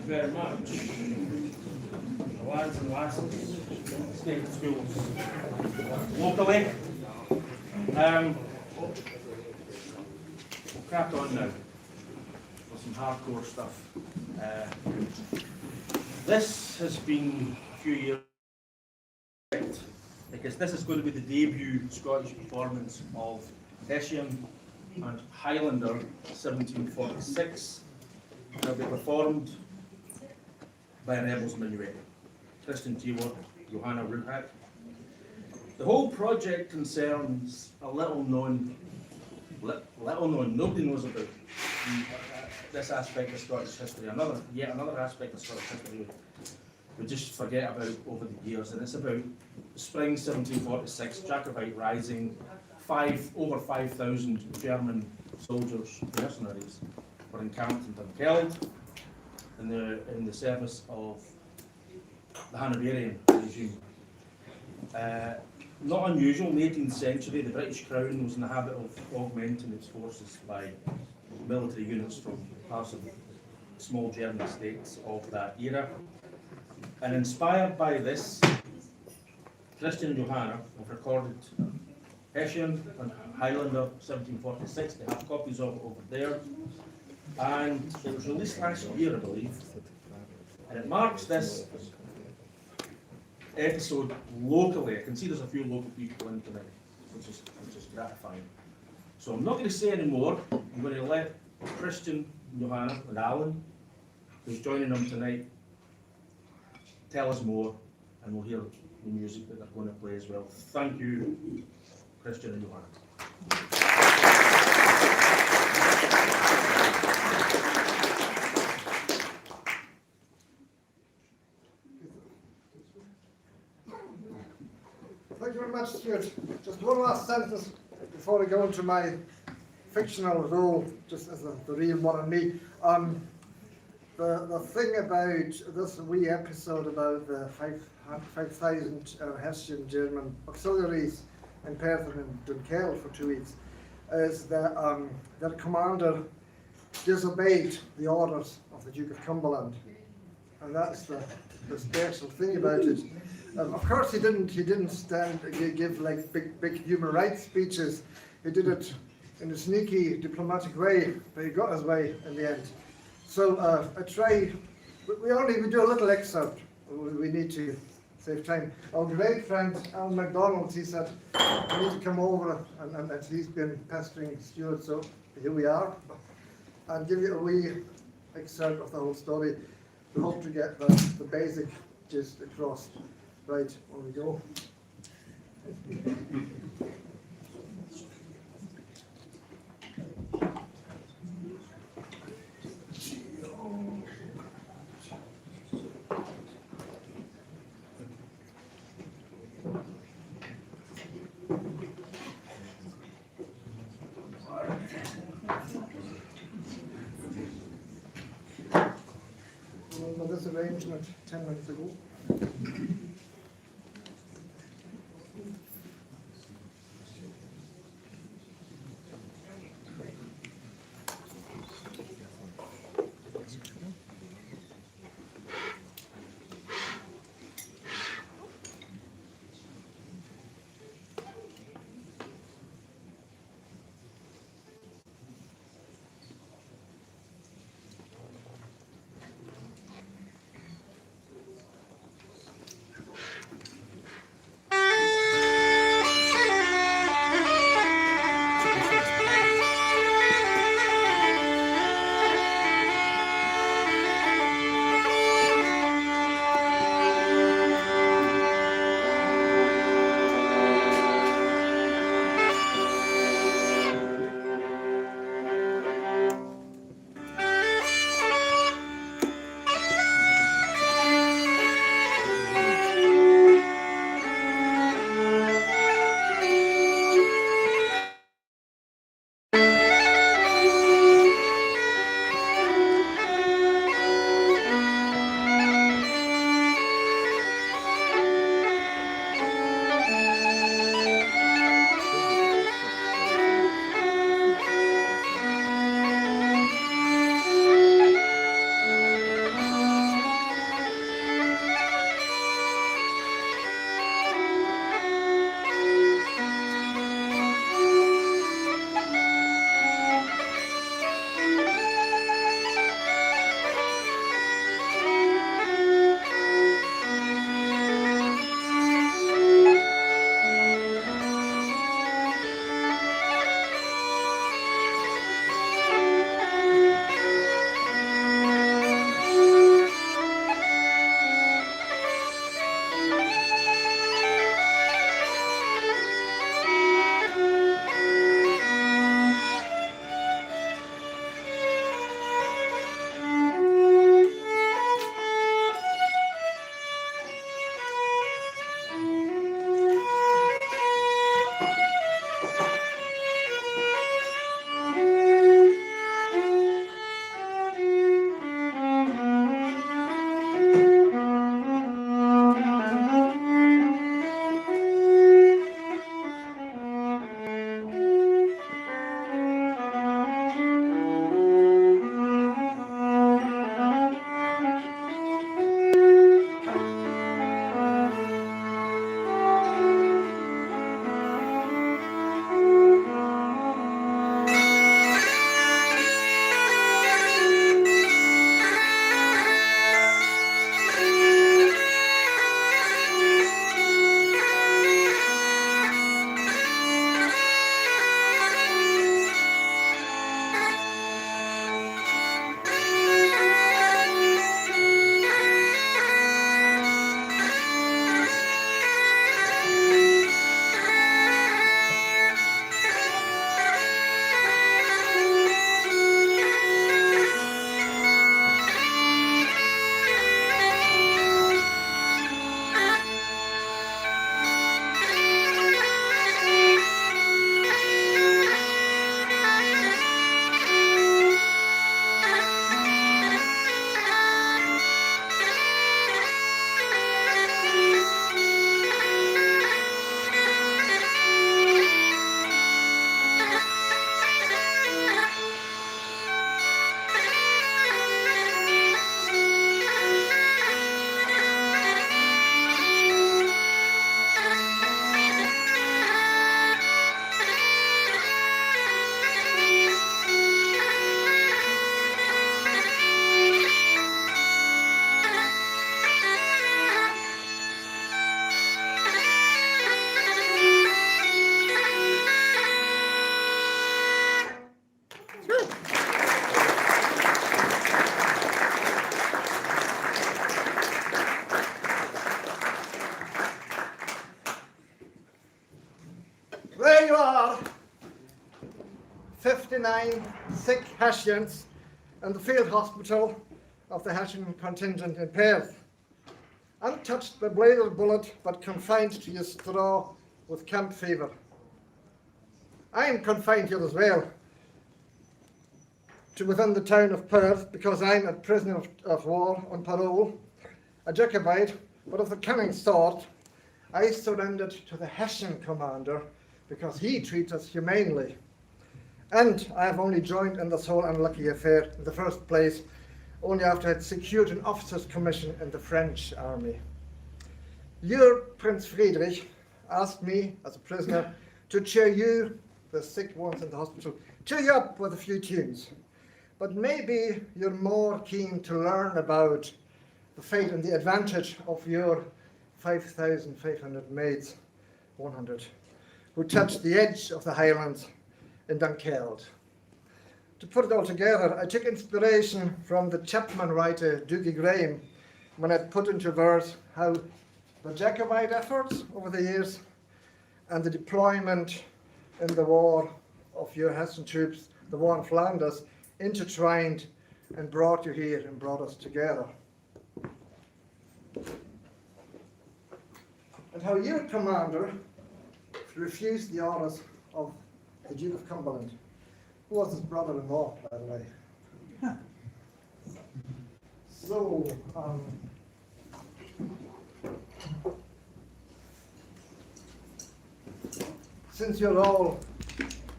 very much. Lads and lasses, state schools locally. We'll crack on now with some hardcore stuff. This has been a few years because this is going to be the debut Scottish performance of Hessian and Highlander 1746. They'll be performed by a Rebels Minuet, Christian Tewart, Johanna Ruhak. The whole project concerns a little known, nobody knows about this aspect of Scottish history. Yet another aspect of Scottish history we just forget about over the years, and it's about the spring 1746 Jacobite rising. Over 5,000 German soldiers, mercenaries, were encamped and killed in the service of the Hanoverian regime. Not unusual, in the 18th century, the British Crown was in the habit of augmenting its forces by military units from parts of the small German states of that era. And inspired by this, Christian and Johanna have recorded Hessian and Highlander 1746. They have copies of it over there. And it was released last year, I believe. And it marks this episode locally. I can see there's a few local people in tonight, which is gratifying. So I'm not going to say any more. I'm going to let Christian, Johanna, and Alan, who's joining them tonight, tell us more, and we'll hear the music that they're going to play as well. Thank you, Christian and Johanna. Thank you very much, Stuart. Just one last sentence before I go into my fictional role, just as the real one and me. The thing about this wee episode about the 5,000 Hessian German auxiliaries in Perth and in Dunkeld for 2 weeks is that their commander disobeyed the orders of the Duke of Cumberland, and that's the special thing about it. Of course, he didn't give like big human rights speeches. He did it in a sneaky, diplomatic way, but he got his way in the end. So we do a little excerpt. We need to save time. Our great friend Alan MacDonald, he said, "I need to come over," and he's been pestering Stuart. So here we are, and give you a wee excerpt of the whole story. We hope to get the basic gist across. Right, on we go. This arrangement 10 minutes ago. There you are, 59 sick Hessians in the field hospital of the Hessian contingent in Perth, untouched by blade or bullet, but confined to your straw with camp fever. I am confined here as well, to within the town of Perth, because I'm a prisoner of war on parole, a Jacobite, but of the cunning sort. I surrendered to the Hessian commander because he treats us humanely. And I have only joined in this whole unlucky affair in the first place only after I had secured an officer's commission in the French army. Your Prince Friedrich asked me, as a prisoner, to cheer you, the sick ones in the hospital, cheer you up with a few tunes. But maybe you're more keen to learn about the fate and the advantage of your 5,500 maids, 100, who touched the edge of the Highlands in Dunkeld. To put it all together, I took inspiration from the Chapman writer Doogie Graham when I put into verse how the Jacobite efforts over the years and the deployment in the war of your Hessian troops, the war in Flanders, intertwined and brought you here and brought us together. And how your commander refused the orders of the Duke of Cumberland, who was his brother-in-law, by the way. So, since you're all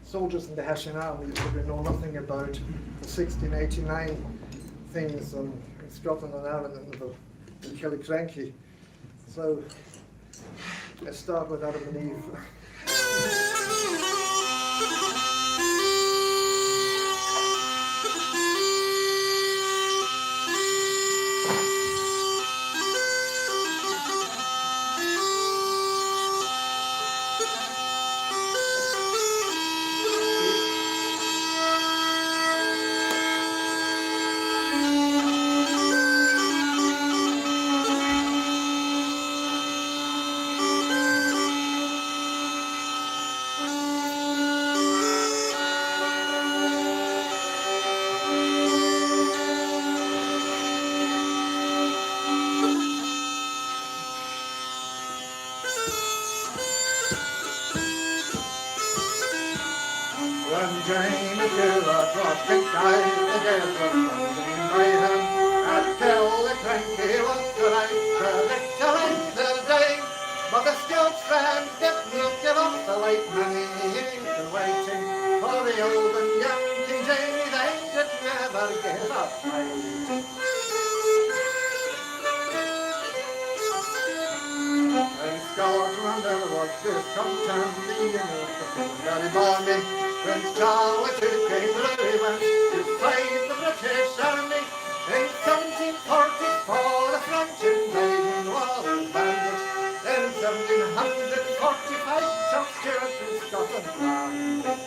soldiers in the Hessian army, you probably know nothing about the 1689 things in Scotland and Ireland and the Killiecrankie. So, let's start with Adam and Eve. When Jamie Stewart was picked out against the London Maiden, and Killiecrankie was tonight the victory the day. But the Scots fans did not give up the late many years of waiting for the old and young King Jamie. They did never give up fighting. In Scotland there was discontent, the Union Army. Prince Charles came Louis to fight the British Army. In 1744 the French invasion was abandoned. In 1745 Charles Stewart in Scotland landed.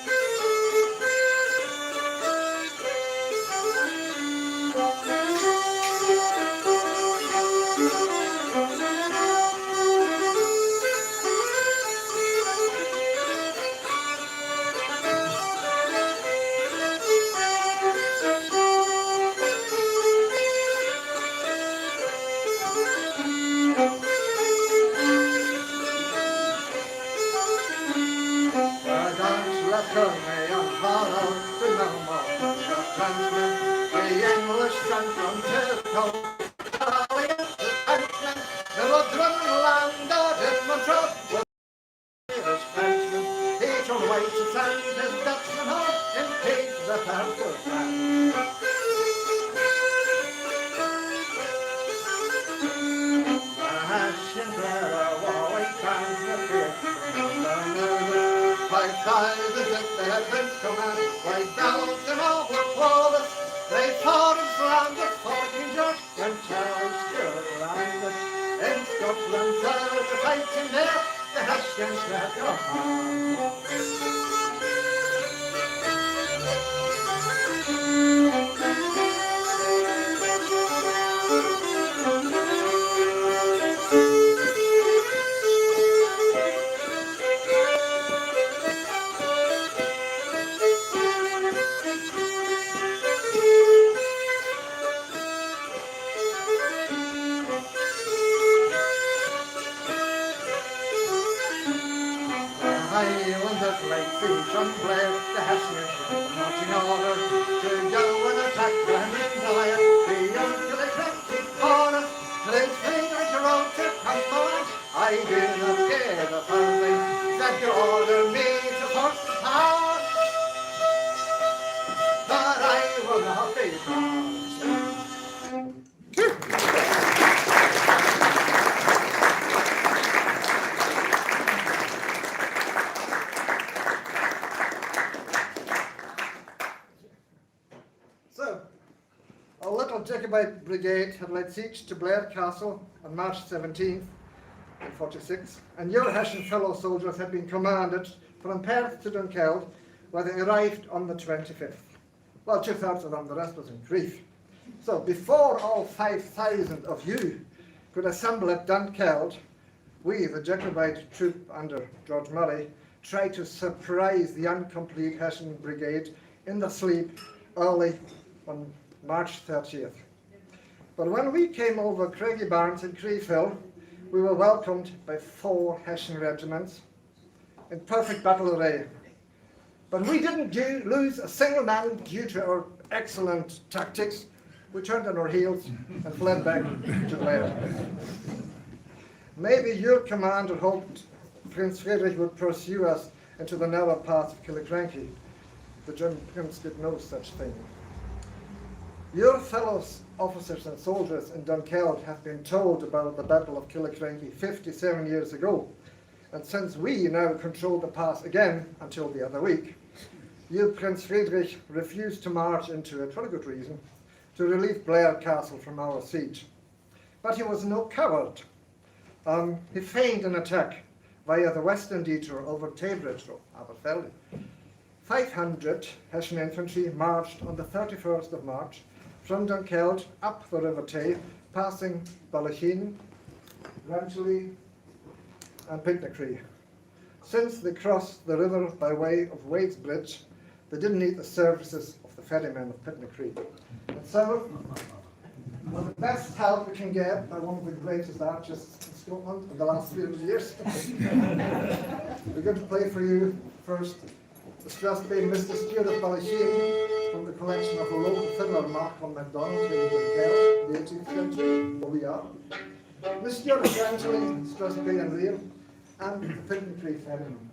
that like fish on Blair, the Hessians were marching order to go and attack the Himalaya. The young Killiecrankie chorus, Prince Friedrich wrote to comfort. I do not care the something that you order me to force the power, but I will not be forced. So, our little Jacobite brigade had laid siege to Blair Castle on March 17th in 46, and your Hessian fellow soldiers had been commanded from Perth to Dunkeld, where they arrived on the 25th. Well, 2/3 of them, the rest was in Crieff. So before all 5,000 of you could assemble at Dunkeld, we, the Jacobite troop under George Murray, tried to surprise the incomplete Hessian brigade in the sleep early on March 30th. But when we came over Craigie Barnes and Crieff Hill, we were welcomed by 4 Hessian regiments in perfect battle array. But we didn't lose a single man due to our excellent tactics. We turned on our heels and fled back to Blair. Maybe your commander hoped Prince Friedrich would pursue us into the narrow path of Killiecrankie. The German prince did no such thing. Your fellow officers and soldiers in Dunkeld have been told about the Battle of Killiecrankie 57 years ago, and since we now control the pass again until the other week, you, Prince Friedrich, refused to march into it, for a good reason, to relieve Blair Castle from our siege. But he was no coward. He feigned an attack via the western detour over Taybridge or Aberfeldy. 500 Hessian infantry marched on the 31st of March from Dunkeld up the River Tay, passing Ballachin, Rangeley and Pinkenecree. Since they crossed the river by way of Wade's Bridge, they didn't need the services of the ferrymen of Pinkenecree. And so, with the best help we can get by one of the greatest archers in Scotland in the last 300 years, we're going to play for you first the Strasbourg Mr. Stewart of Ballachin from the collection of a local fiddler, Malcolm MacDonald, here in Dunkeld, the 18th century, where we are. Mr. Stewart of Rangeley, Strasbourg and Real, and the Pinkenecree ferryman.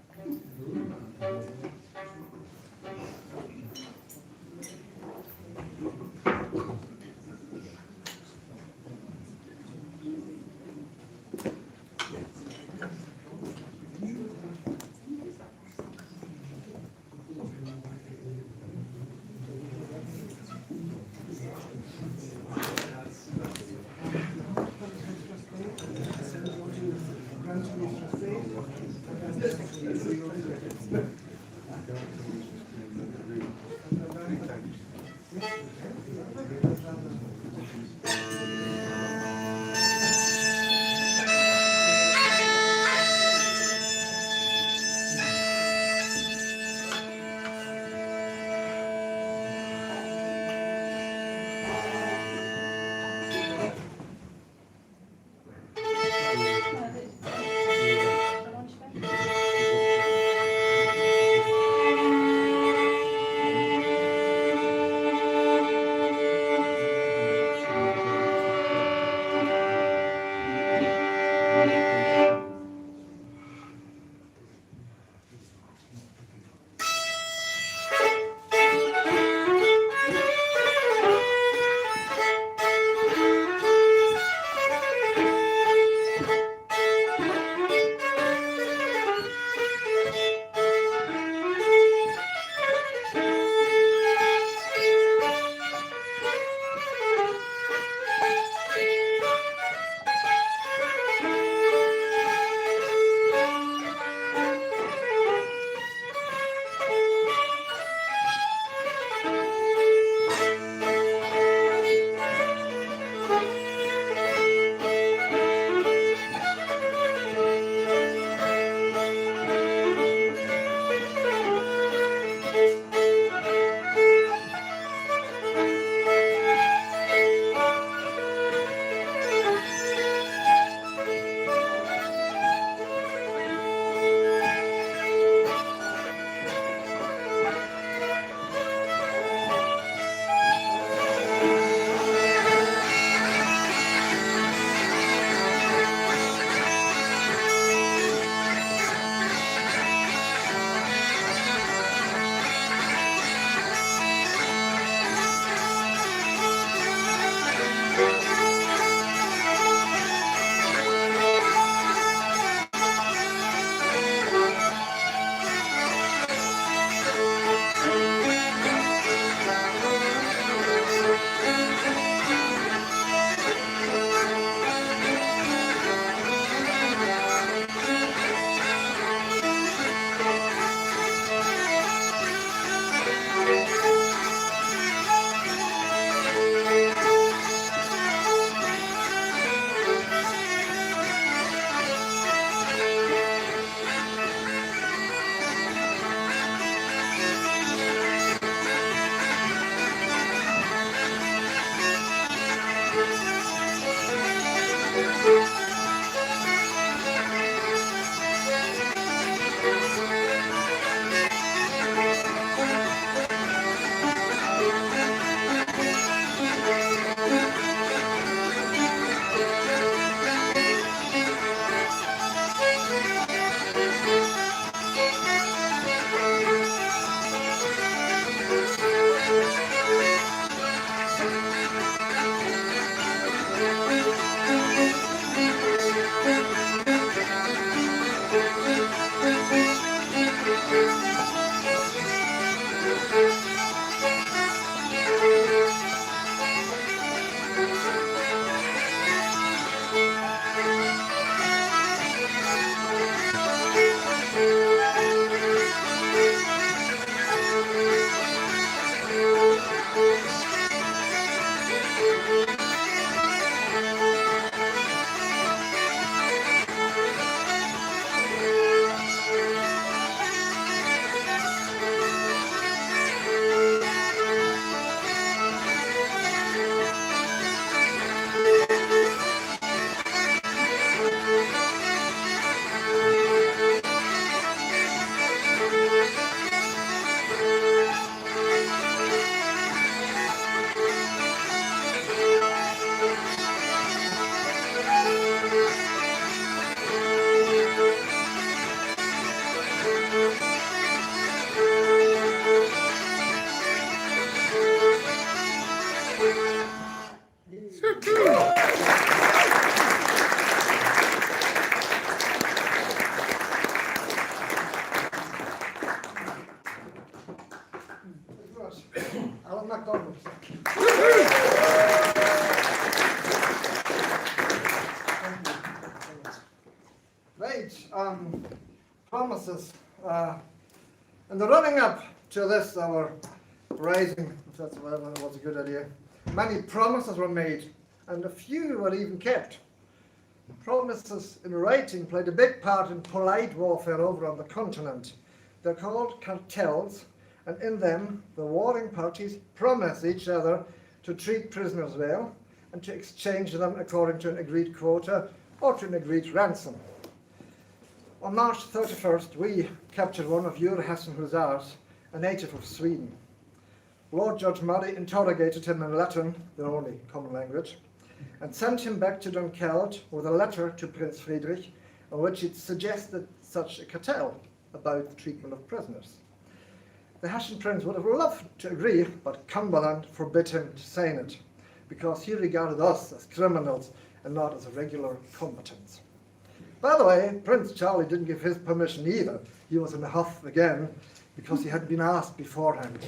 Alan MacDonald. Right, promises. In the running up to this, our rising, if that's was a good idea, many promises were made, and a few were even kept. Promises in writing played a big part in polite warfare over on the continent. They're called cartels, and in them the warring parties promise each other to treat prisoners well and to exchange them according to an agreed quota or to an agreed ransom. On March 31st, we captured one of your Hessen Hussars, a native of Sweden. Lord Judge Murray interrogated him in Latin, their only common language, and sent him back to Dunkeld with a letter to Prince Friedrich in which it suggested such a cartel about the treatment of prisoners. The Hessian prince would have loved to agree, but Cumberland forbid him to sign it, because he regarded us as criminals and not as regular combatants. By the way, Prince Charlie didn't give his permission either. He was in a huff again, because he had been asked beforehand.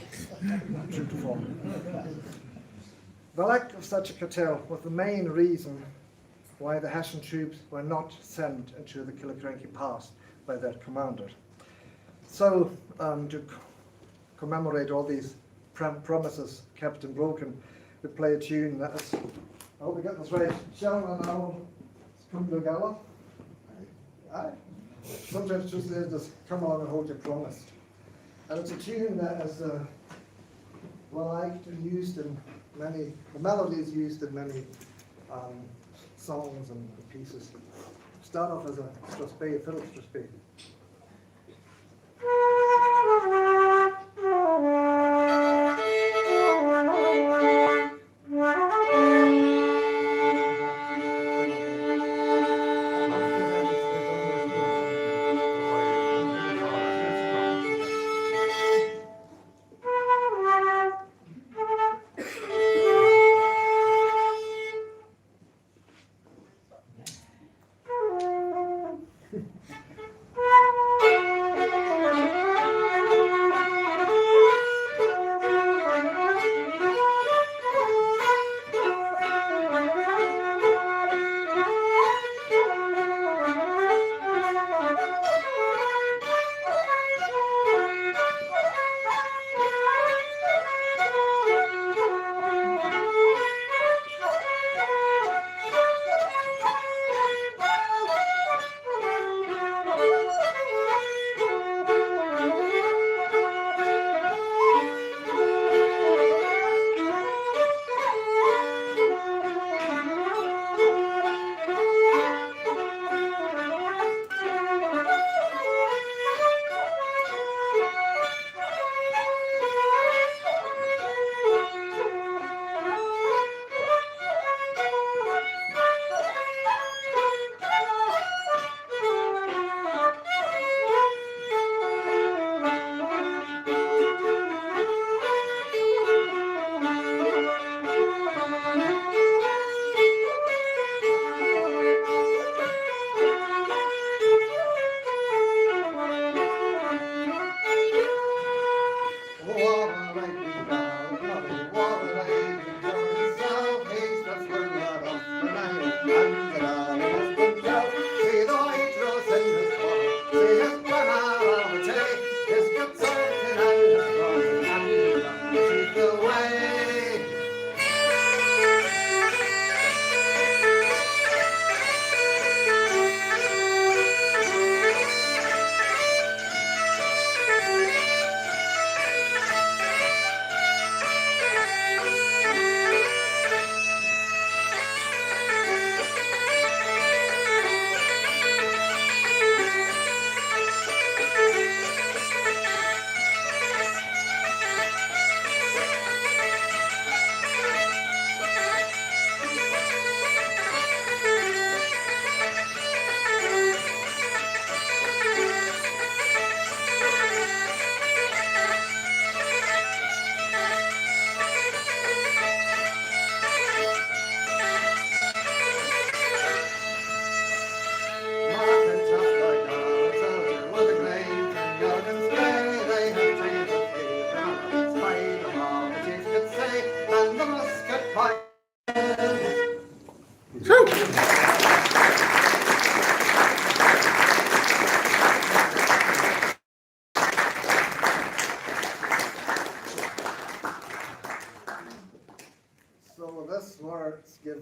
True to form. The lack of such a cartel was the main reason why the Hessian troops were not sent into the Killiecrankie Pass by their commander. So, to commemorate all these promises kept and broken, we play a tune that is, I hope we get this right, Shall and Owl, Come Together. Aye. Sometimes just come along and hold your promise. And it's a tune that is well liked and used in many, the melody is used in many songs and pieces. Start off as a strathspey, a fiddle strathspey.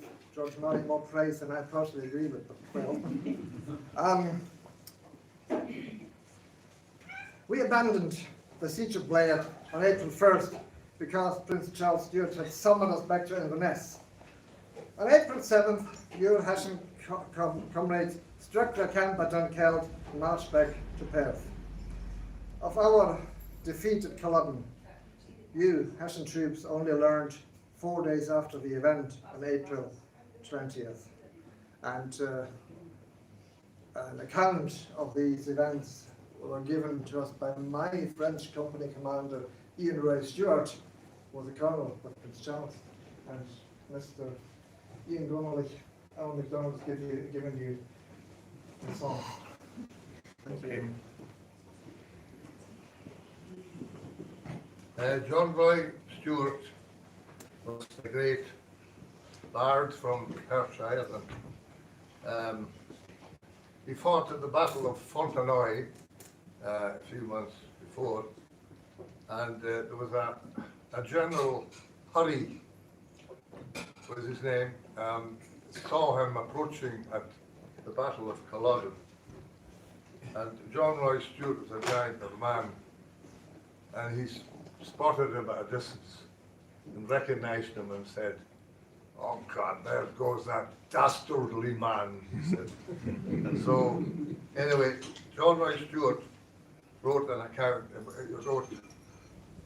give George Murray more praise than I personally agree with, but well. We abandoned the siege of Blair on April 1st because Prince Charles Stuart had summoned us back to Inverness. On April 7th, your Hessian comrades struck their camp at Dunkeld and marched back to Perth. Of our defeat at Culloden, you, Hessian troops, only learned 4 days after the event on April 20th. And an account of these events were given to us by my French company commander, Ian Ray Stewart, was a colonel with Prince Charles, and Mr. Ian Donnelly, Alan MacDonald's giving you the song. Thank you. John Roy Stewart was a great bard from Perthshire. He fought at the Battle of Fontenoy a few months before, and there was a General Hurry, was his name, saw him approaching at the Battle of Culloden. And John Roy Stewart was a giant of a man, and he spotted him at a distance and recognized him and said, "Oh God, there goes that dastardly man," he said. And so, anyway, John Roy Stewart wrote an account, he wrote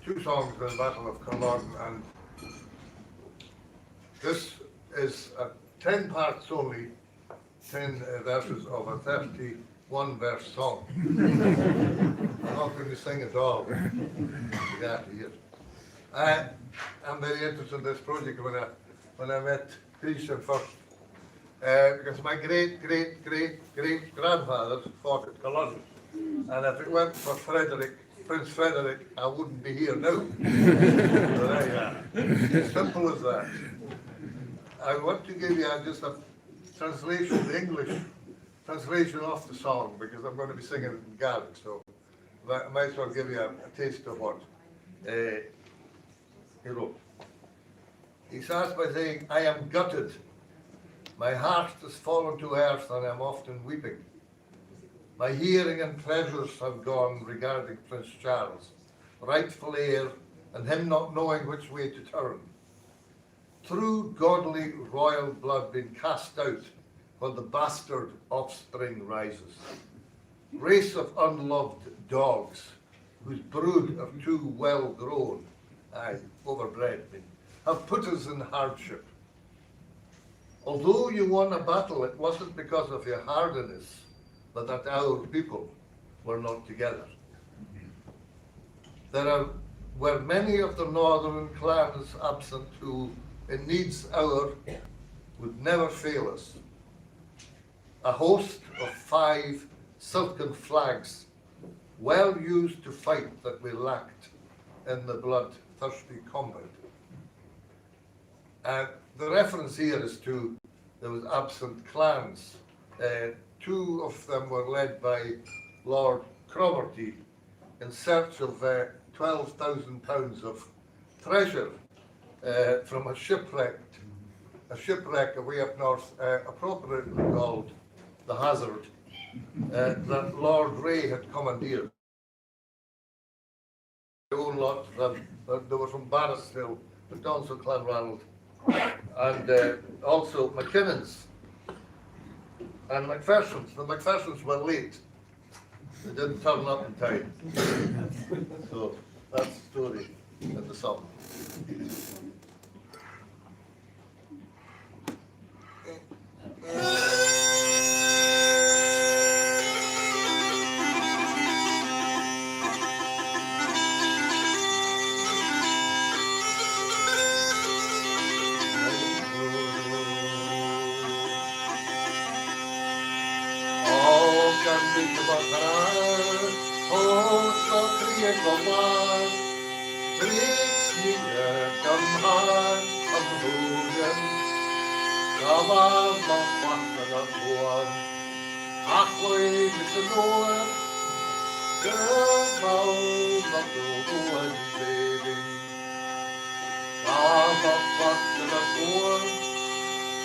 2 songs in the Battle of Culloden, and this is 10 parts only, 10 verses of a 31-verse song. I'm not going to sing it all. You have to hear it. I'm very interested in this project when I met Christian first, because my great grandfather fought at Culloden, and if it weren't for Prince Frederick, I wouldn't be here now. So there you are. Simple as that. I want to give you just a translation, the English translation of the song, because I'm going to be singing it in Gaelic, so I might as well give you a taste of what he wrote. He starts by saying, "I am gutted. My heart has fallen to earth and I'm often weeping. My hearing and pleasures have gone regarding Prince Charles, rightful heir, and him not knowing which way to turn. True godly royal blood been cast out when the bastard offspring rises. Race of unloved dogs, whose brood are too well grown, aye, overbred, have put us in hardship. Although you won a battle, it wasn't because of your hardiness, but that our people were not together. There were many of the northern clans absent who, in need's hour, would never fail us. A host of 5 silken flags, well used to fight that we lacked in the bloodthirsty combat." The reference here is to there was absent clans. 2 of them were led by Lord Cromarty in search of £12,000 of treasure from a shipwreck away up north, appropriately called the Hazard, that Lord Ray had commandeered. Their own lot of them, they were from Barrishill, but also Clanranald, and also McKinnon's and McPherson's. The McPherson's were late. They didn't turn up in time. So that's the story in the song.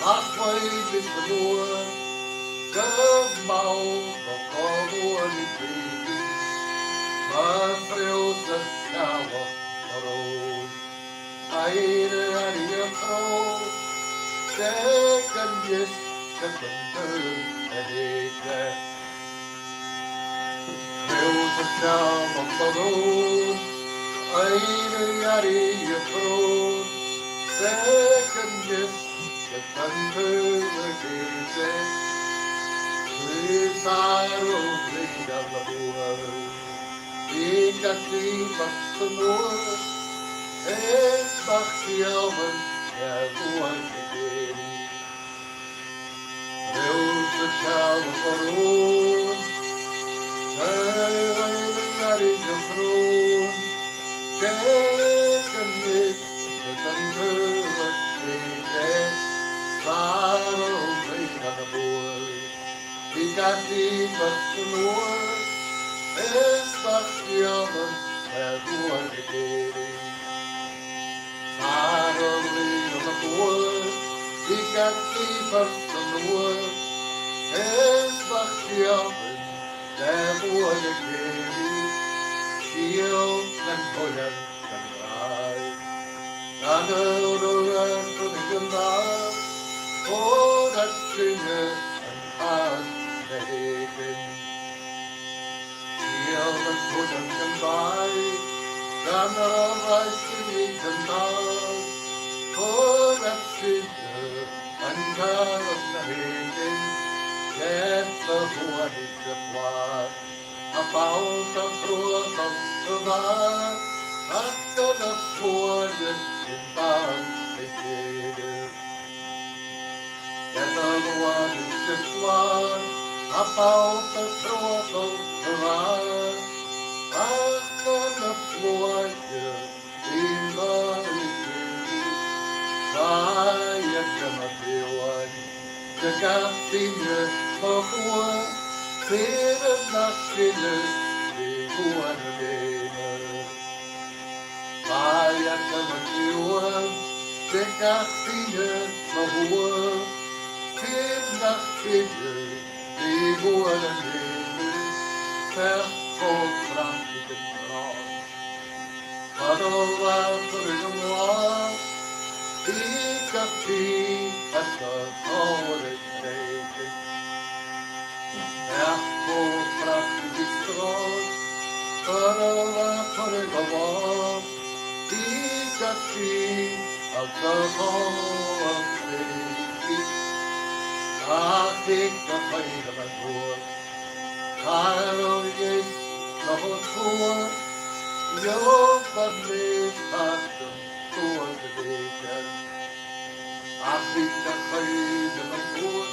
halfway is the door, the mouth of Cornwall is bleeding, my thrills of shower for old. Aire at your throat, second yes, second third, and eight. Thrills of shower for old, aire at your throat, second yes, second third, and eight. With sorrow bleed of the world, we got deep up the north. Es macht die Augen der Ruhe der Ute Schale vor uns, der ist der Thron, gegen mich, mit dem Höhe steht, Fahre und Weg an der Ruhe, die ganz lieb was nur, es macht die Augen der Ruhe Finally on the board, he got deeper from the wood. His bucky open, there was a kitty, shield and bullet and ride. Another rest for the goodbye, oh, that singer and heart that aching. Shield and bullet and ride. Dan I see the night, for that sister and God of the hating, yet the one is the blood, about the throat of the light, after the sword in bound they did. Yet the one is the blood, about the throat of the light, on the floor, in the I am a one. The Gaffiner of one, fear of not sinner, the one again. I am a one. The Gaffiner of one, fear not sinner, the one again. Folk fram till bra. Vadå för de var? Lika fint att året vägen. Jag får fram till strån. Vadå för de var? Lika fint att året vägen. Jag fick att höjda mig på. Här och just något svårt, jobbar med takten på vägen. Att hitta höjden och går,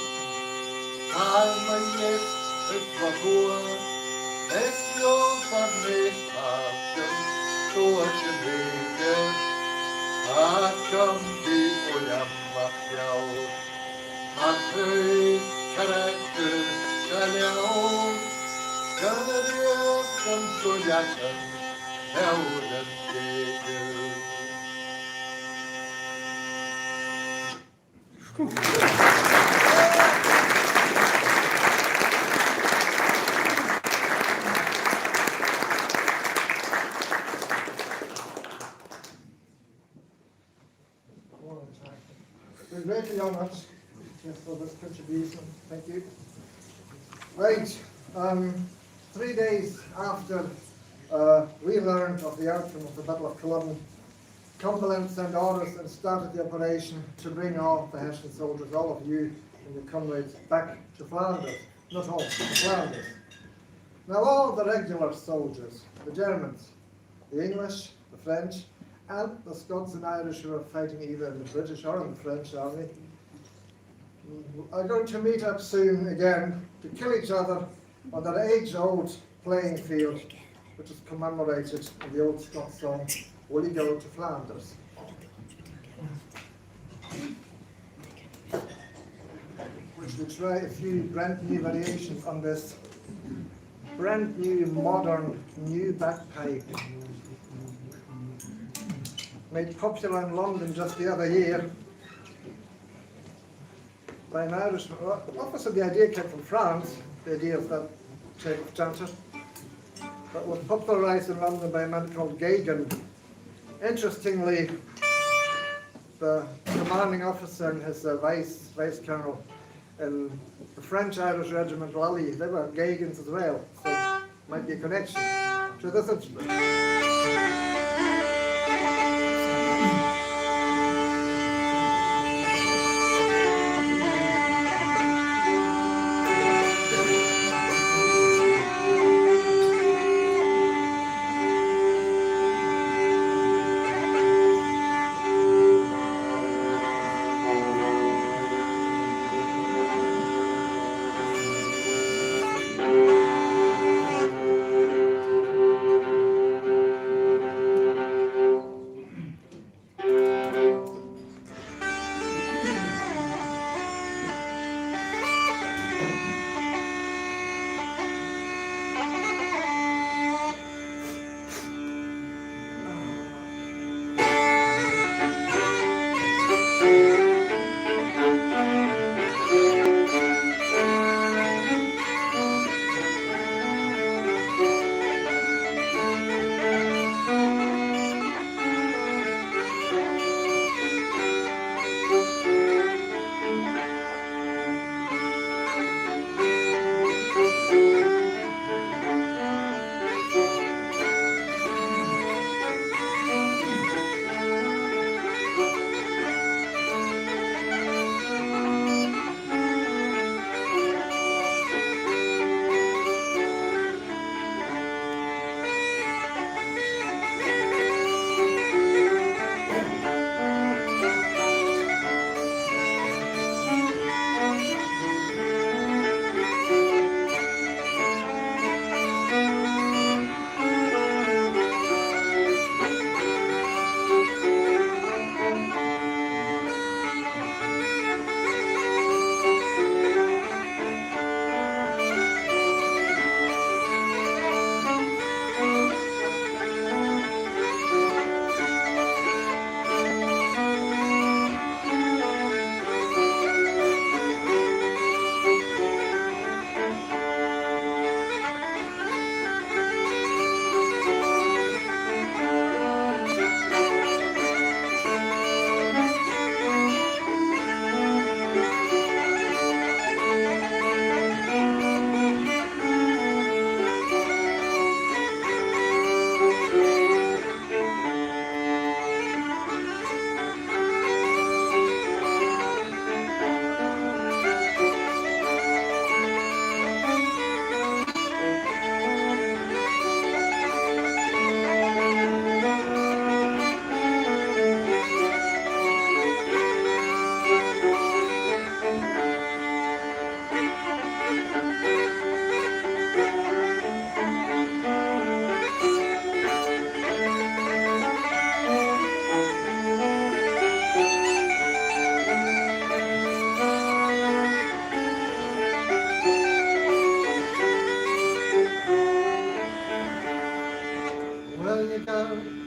här man gäst ett par går. Ett jobbar med takten på vägen. Att kom dit och jamma fjall. Att höjd karaktär ska jag Gonna be some good action, hell wouldn't take you. We're greatly honoured for this contribution. Thank you. Right. 3 days after we learned of the outcome of the Battle of Culloden, Cumberland sent orders and started the operation to bring all the Hessian soldiers, all of you and your comrades, back to Flanders. Not home, to Flanders. Now all the regular soldiers, the Germans, the English, the French, and the Scots and Irish who are fighting either in the British or in the French army, are going to meet up soon again to kill each other on that age-old playing field, which is commemorated in the old Scots song, Will You Go to Flanders? Which will try a few brand new variations on this brand new, modern, new bagpipe. Made popular in London just the other year. by an Irishman. Well, obviously the idea came from France, the idea of that type of chanter, but was popularised in London by a man called Gagan. Interestingly, the commanding officer and his vice colonel in the French Irish regiment Lally, they were Gagans as well, so might be a connection to this instrument.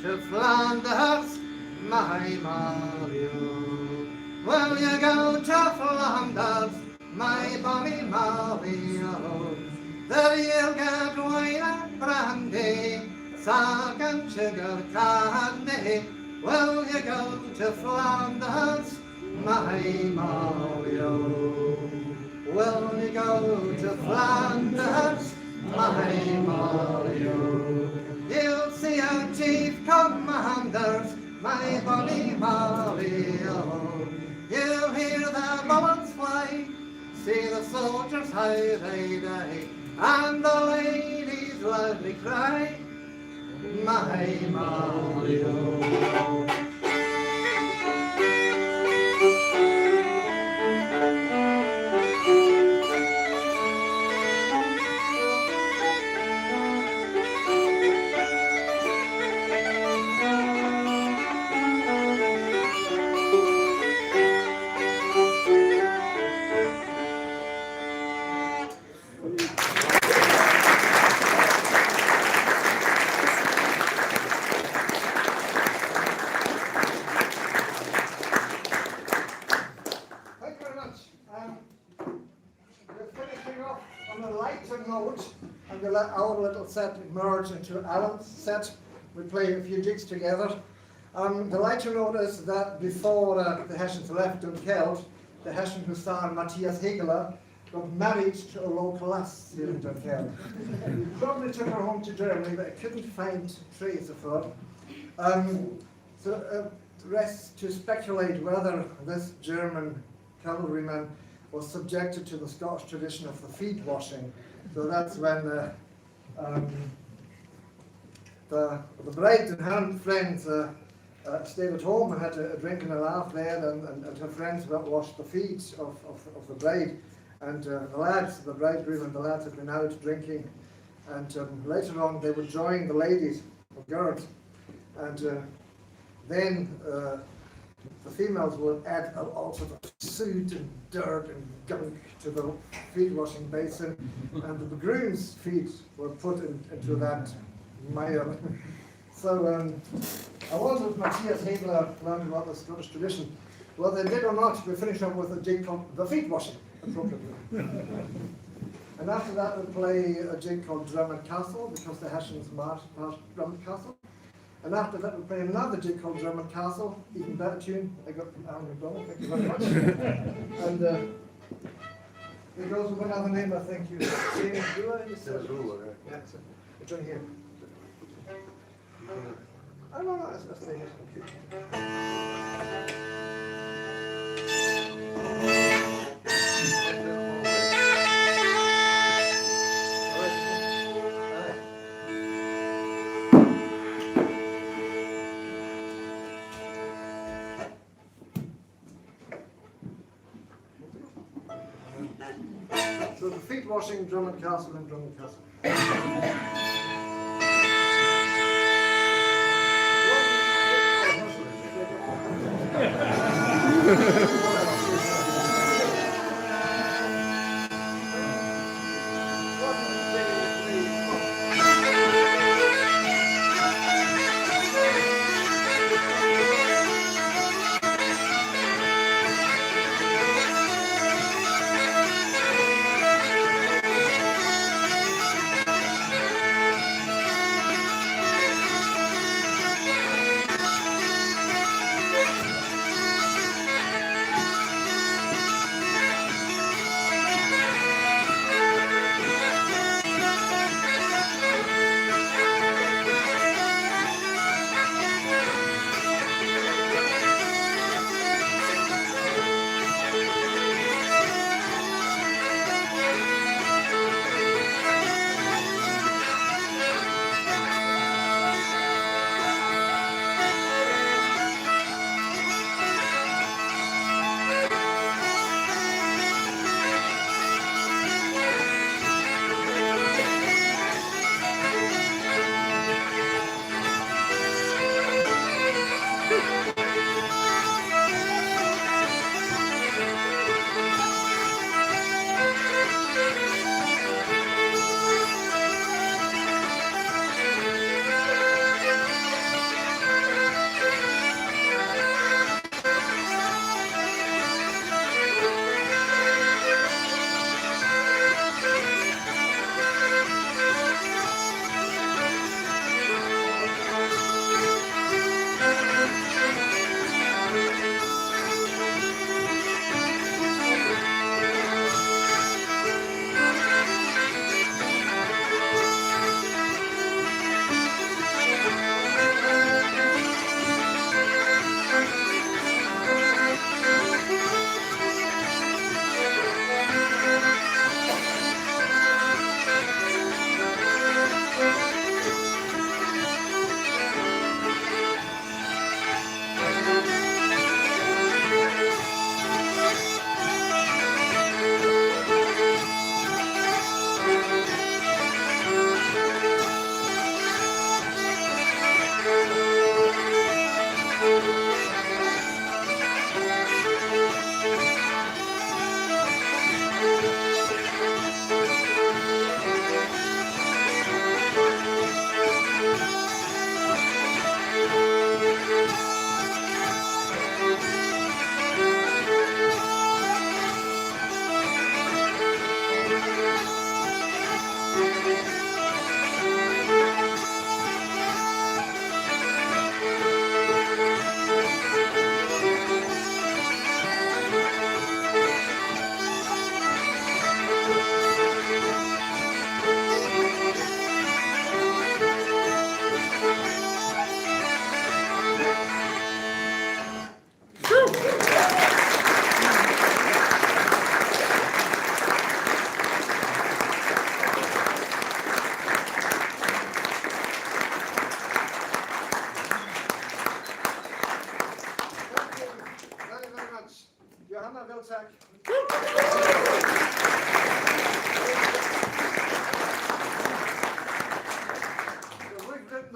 to Flanders, my Mario? Will you go to Flanders, my bonny Mario? There you'll get wine and brandy, sack and sugar candy. Will you go to Flanders, my Mario? Will you go to Flanders, my Mario? You'll see our chief commanders, my bonny Mario. You'll hear the bullets fly, see the soldiers how they die, and the ladies loudly cry, my Mario. little set merged into Alan's set. We play a few jigs together. The like to note is that before the Hessians left Dunkeld, the Hessian hussar Matthias Hegeler got married to a local lass here in Dunkeld. Probably took her home to Germany, but I couldn't find trace of her. So rests to speculate whether this German cavalryman was subjected to the Scottish tradition of the feet washing. So that's when the bride and her friends stayed at home and had a drink and a laugh there, and her friends went washed the feet of the bride. And the lads, the bridegroom and the lads, had been out drinking. And later on, they would join the ladies of Gerd. And then the females would add all sorts of soot and dirt and gunk to the feet washing basin, and the groom's feet were put into that mire. So I wondered if Matthias Hegler learned about the Scottish tradition. Well, they did or not, we finish up with a jig called the feet washing, appropriately. And after that we play a jig called Drummond Castle, because the Hessians marched past Drummond Castle. And after that we play another jig called Drummond Castle, even better tune I got from Alan McDonald, thank you very much. And it goes with another name, I think. James Brewer, you said? Yeah, so it's right here. I don't know, let's stay here. So the feet washing, Drummond Castle and Drummond Castle.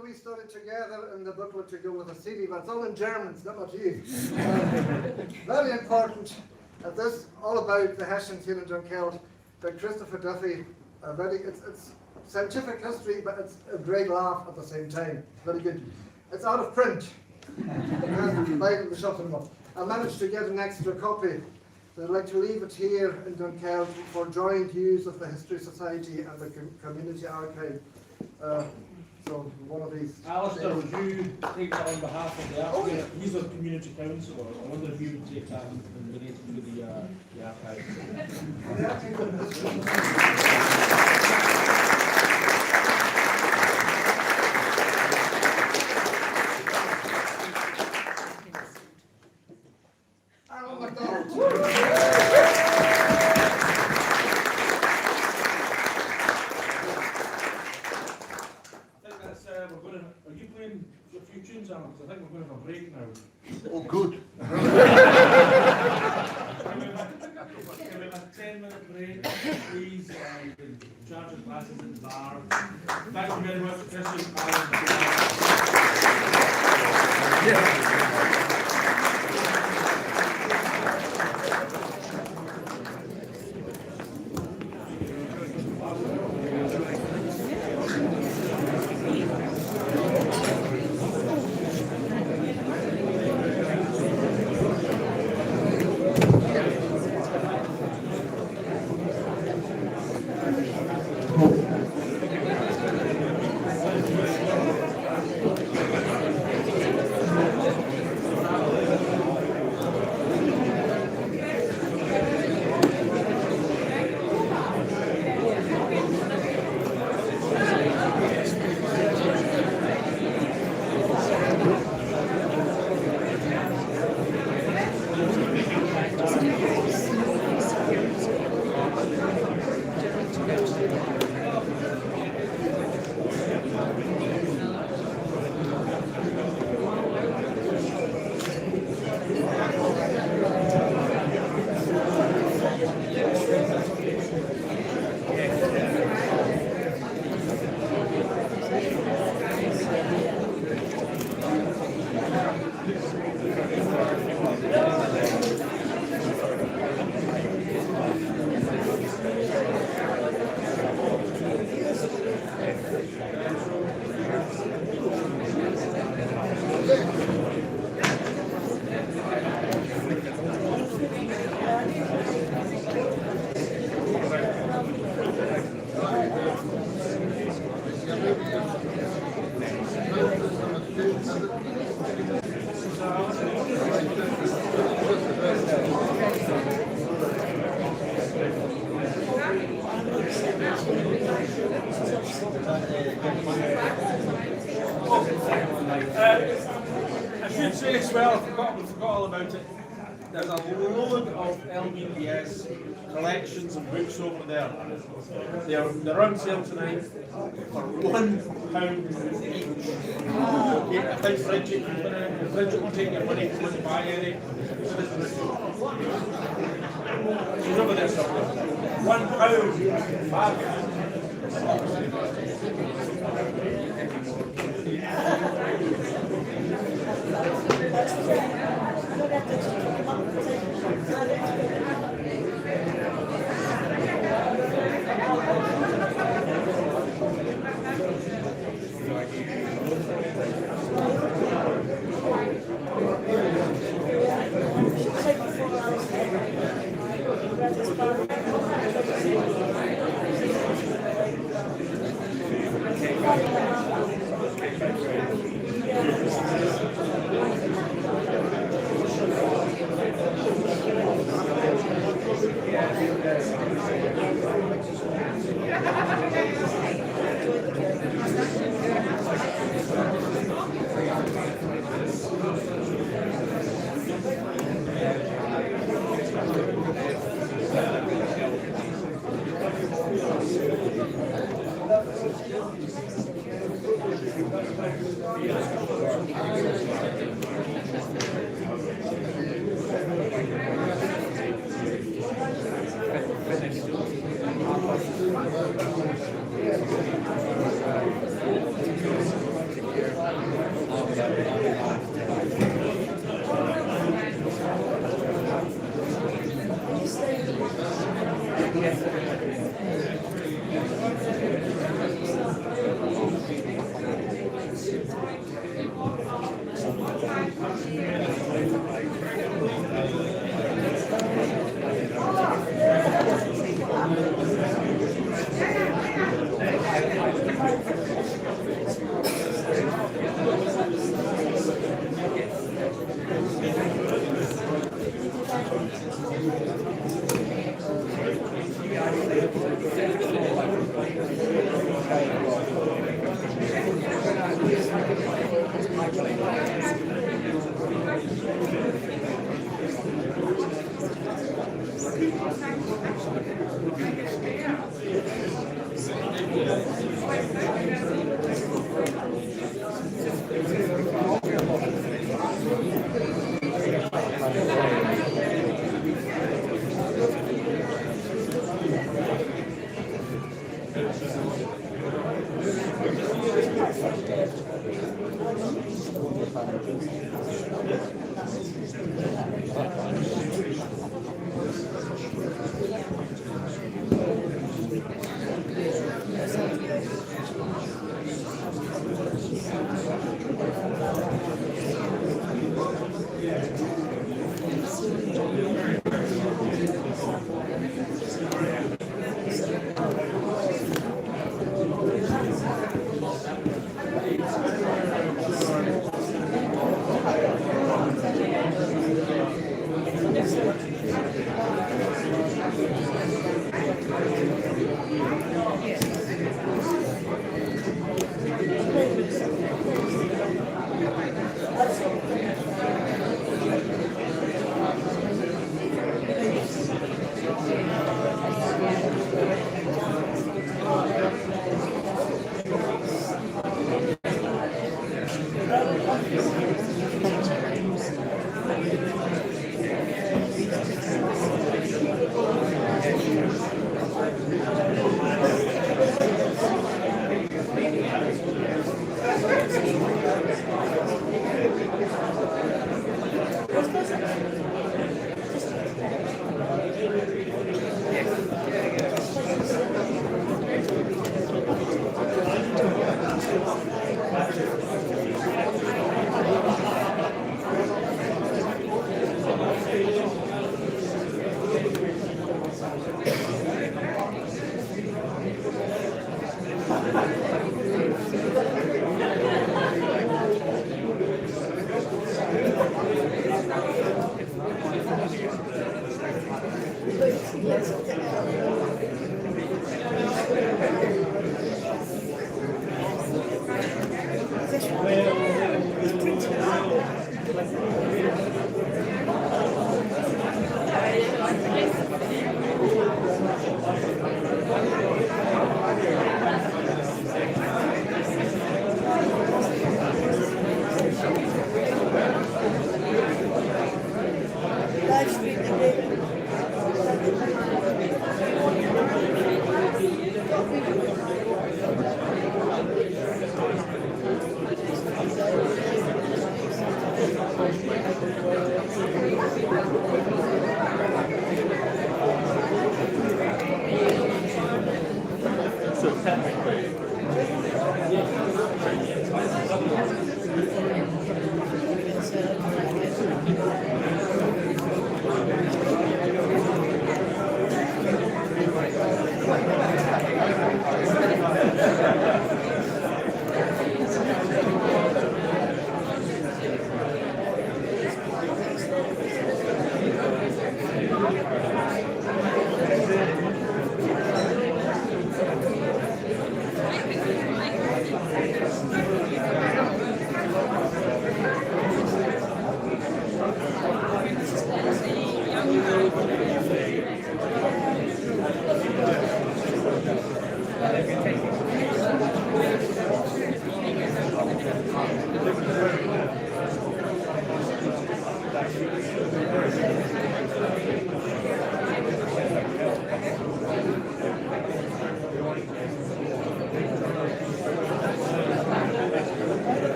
that we studied together in the booklet to go with the CD, but it's all in German, it's not much use. Very important. This all about the Hessians here in Dunkeld by Christopher Duffy. It's scientific history, but it's a great laugh at the same time. Very good. It's out of print. I managed to get an extra copy. So I'd like to leave it here in Dunkeld for joint use of the History Society and the Community Archive. So one of these. Alistair, would you take that on behalf of the archive? He's a community councillor. I wonder if you would take that and donate it to the archive. Are you playing a few tunes, Alan? Because I think we're going to have a break now. Oh, good. Can we have a 10-minute break, please? Charge of glasses in the bar. Thank you very much, Christian. I should say as well, I forgot all about it. There's a load of LBPS collections and books over there. They're on sale tonight for £1 each. Okay, I think Bridget will take your money if you want to buy any. She's over there somewhere. £1 bargain.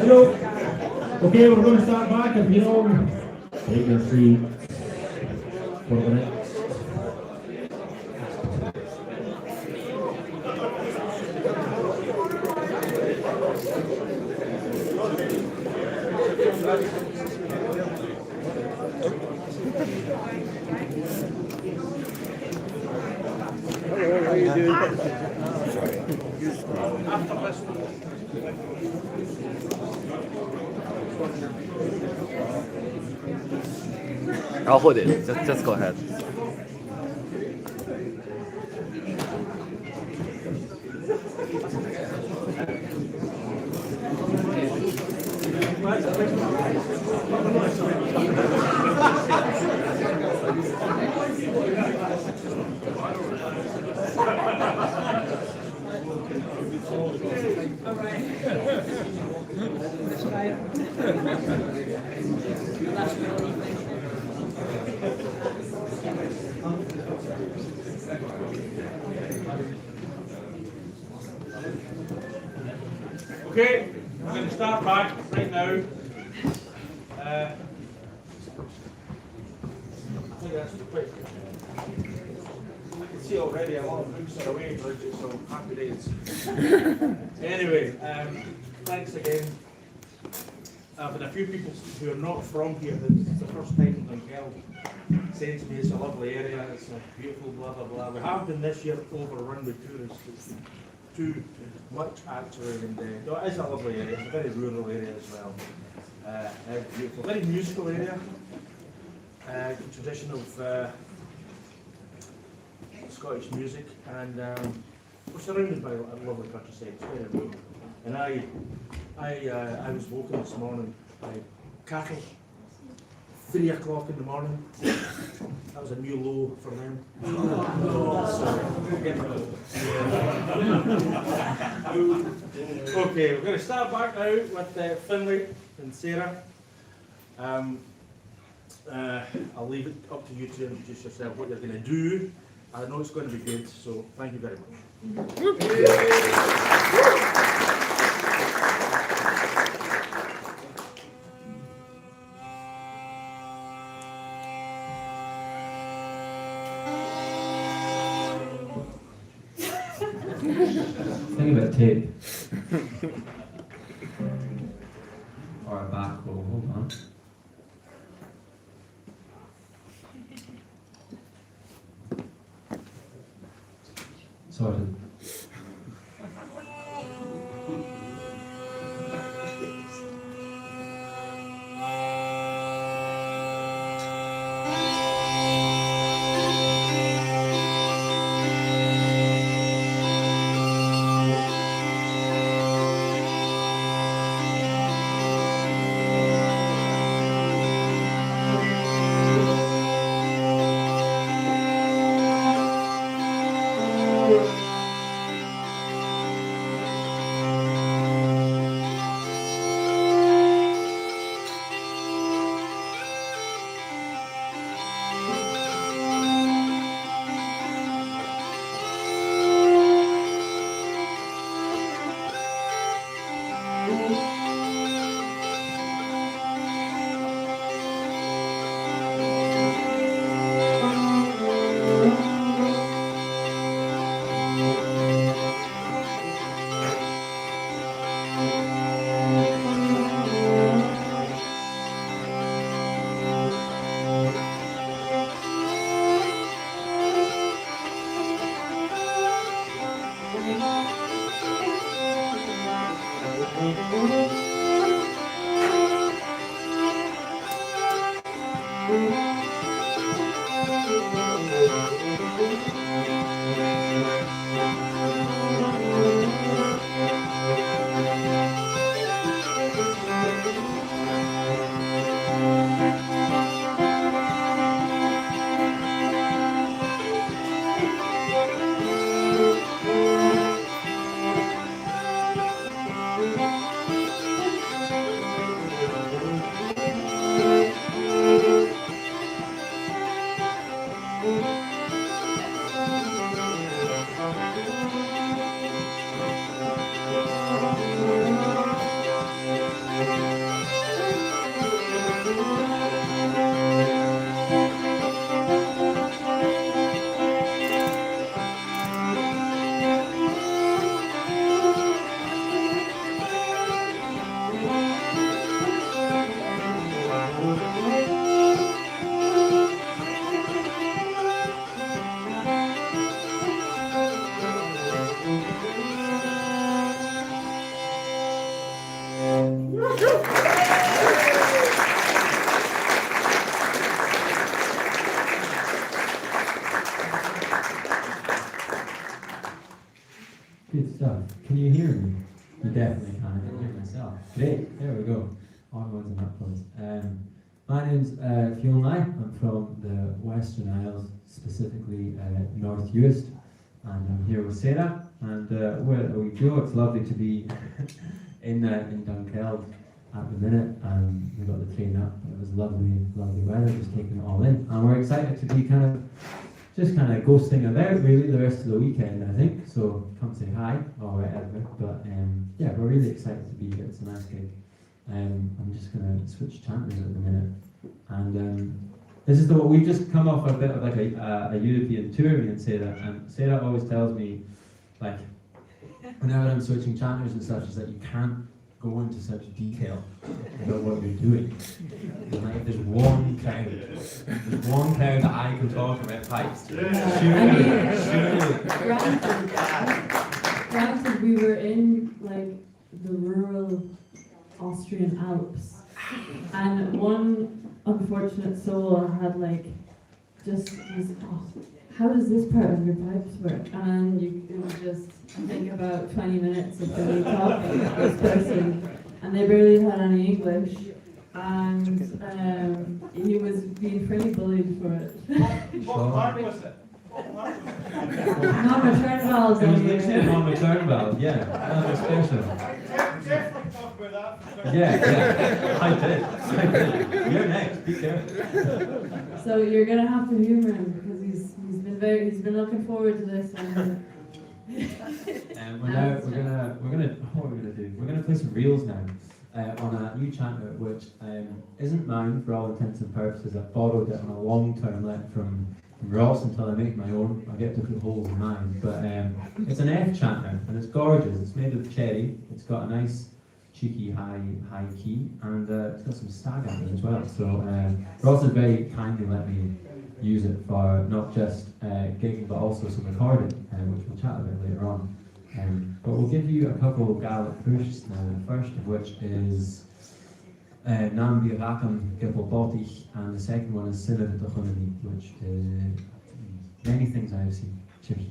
Hello. Okay, we're going to start back. If you all take your seats for the next. Hello, how you doing? I'll hold it. Just go ahead. Okay, we're going to start back right now. I think that's quick. You can see already a lot of books are away, Bridget, so happy days. Anyway, thanks again. I've had a few people who are not from here, it's the first time in Geld, saying to me it's a lovely area, it's a beautiful blah blah blah. We have been this year overrun with tourists. It's too much actually, and no, it is a lovely area, it's a very rural area as well. It's beautiful, very musical area, tradition of Scottish music, and we're surrounded by a lovely countryside, it's very rural. And I was woken this morning by cattle, 3 o'clock in the morning. That was a new low for them. Okay, we're going to start back now with Finlay and Sarah. I'll leave it up to you to introduce yourself, what you're going to do. I know it's going to be good, so thank you very much. Think about tape. Alright. back row. Hold on. Sorted. Good stuff. Can you hear me? You definitely can. I can hear myself. Great. There we go. Onwards and upwards. My name's Fiona. I'm from the Western Isles, specifically North Uist, and I'm here with Sarah. And where we go, it's lovely to be in Dunkeld at the minute. We got the train up. It was lovely, lovely weather, just taking it all in. And we're excited to be kind of ghosting about really the rest of the weekend, I think. So come say hi or whatever. But yeah, we're really excited to be here. It's a nice gig. I'm just gonna switch chanters at the minute. And this is we've just come off a bit of like a European tour, me and Sarah. And Sarah always tells me, like, whenever I'm switching chanters and such, is that you can't go into such detail about what you're doing. And like, there's one crowd that I can talk about pipes. Granted, we were in like the rural Austrian Alps, and one unfortunate soul had like just was, how does this part of your pipes work? And it was just, I think, about 20 minutes of Billy talking to this person, and they barely had any English, and he was being pretty bullied for it. What part was it? Non-return valves. It was literally non-return valve, yeah. That was special. Definitely talk about that. Yeah, I did. You're next, be careful. So you're gonna have to humour him because he's been looking forward to this. And what we're gonna do? We're gonna play some reels now on a new chanter which isn't mine for all intents and purposes. I borrowed it on a long-term let from Ross until I make my own. I get to put holes in mine, but it's an F chanter and it's gorgeous. It's made of cherry. It's got a nice cheeky high key, and it's got some stag at it as well. So Ross has very kindly let me use it for not just gigging but also some recording, which we'll chat about later on. But we'll give you a couple of Gaelic pushs now, the first of which is Nam Birakam Gipolbotich, and the second one is Silla Duchunani, which is many things I have seen. Cheers.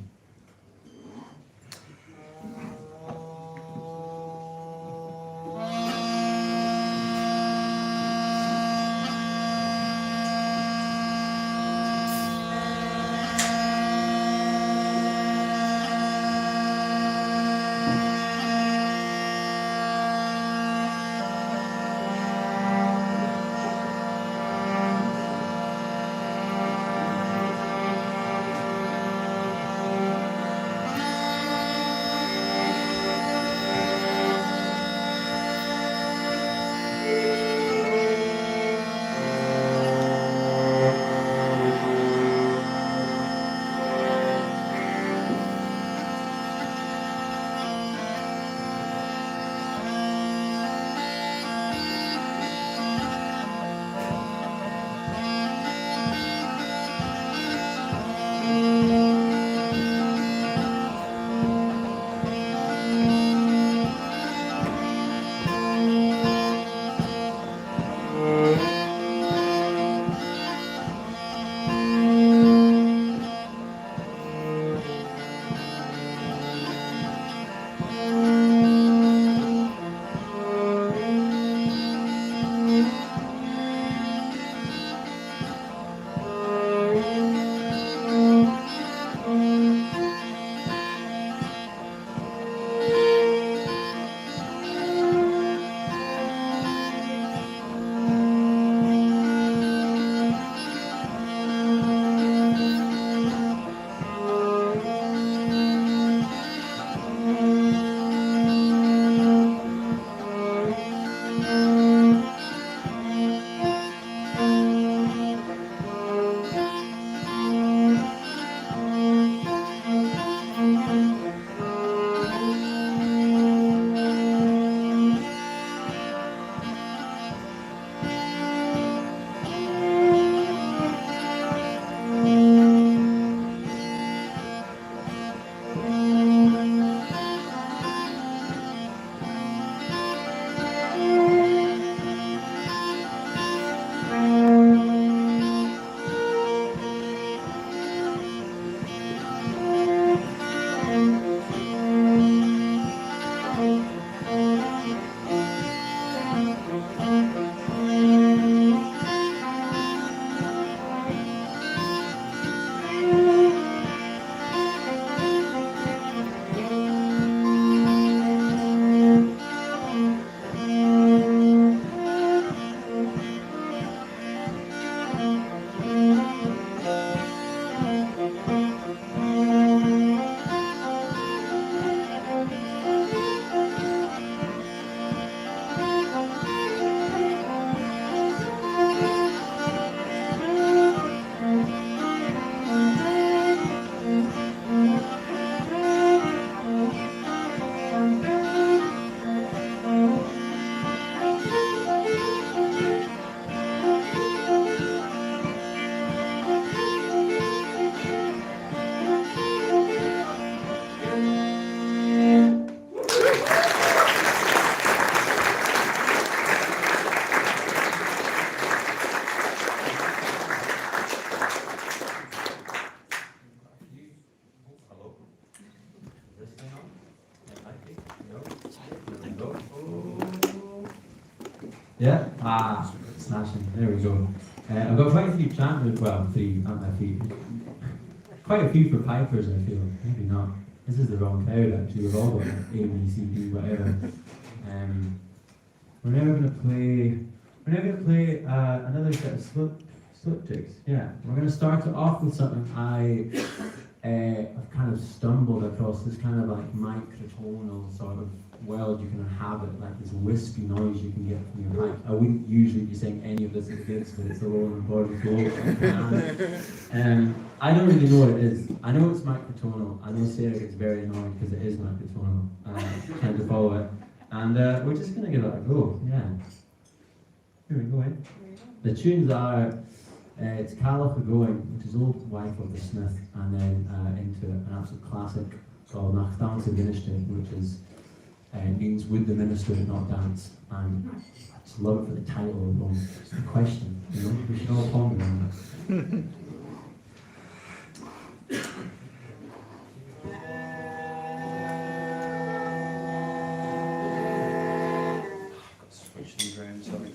Yeah? Ah, smashing. There we go. I've got quite a few chanters, well, three at my feet. Quite a few for pipers, I feel. Maybe not. This is the wrong crowd, actually. We've all got like A, B, C, D, whatever. We're now going to play another set of slip jigs. Yeah, we're going to start it off with something I've kind of stumbled across, this kind of like microtonal sort of world you can inhabit, like this wispy noise you can get from your pipe. I wouldn't usually be saying any of this at gigs, but it's a low and important goal. I don't really know what it is. I know it's microtonal. I know Sarah gets very annoyed because it is microtonal, trying to follow it. And we're just going to give it a go, yeah. Here we go, eh? The tunes are, it's Carloch Going, which is Old Wife of the Smith, and then into an absolute classic called Nach Dance of Ministry, which is, means would the minister not dance? And I just love it for the title alone. It's the question, you know, we should all ponder on it. Switch these around, sorry.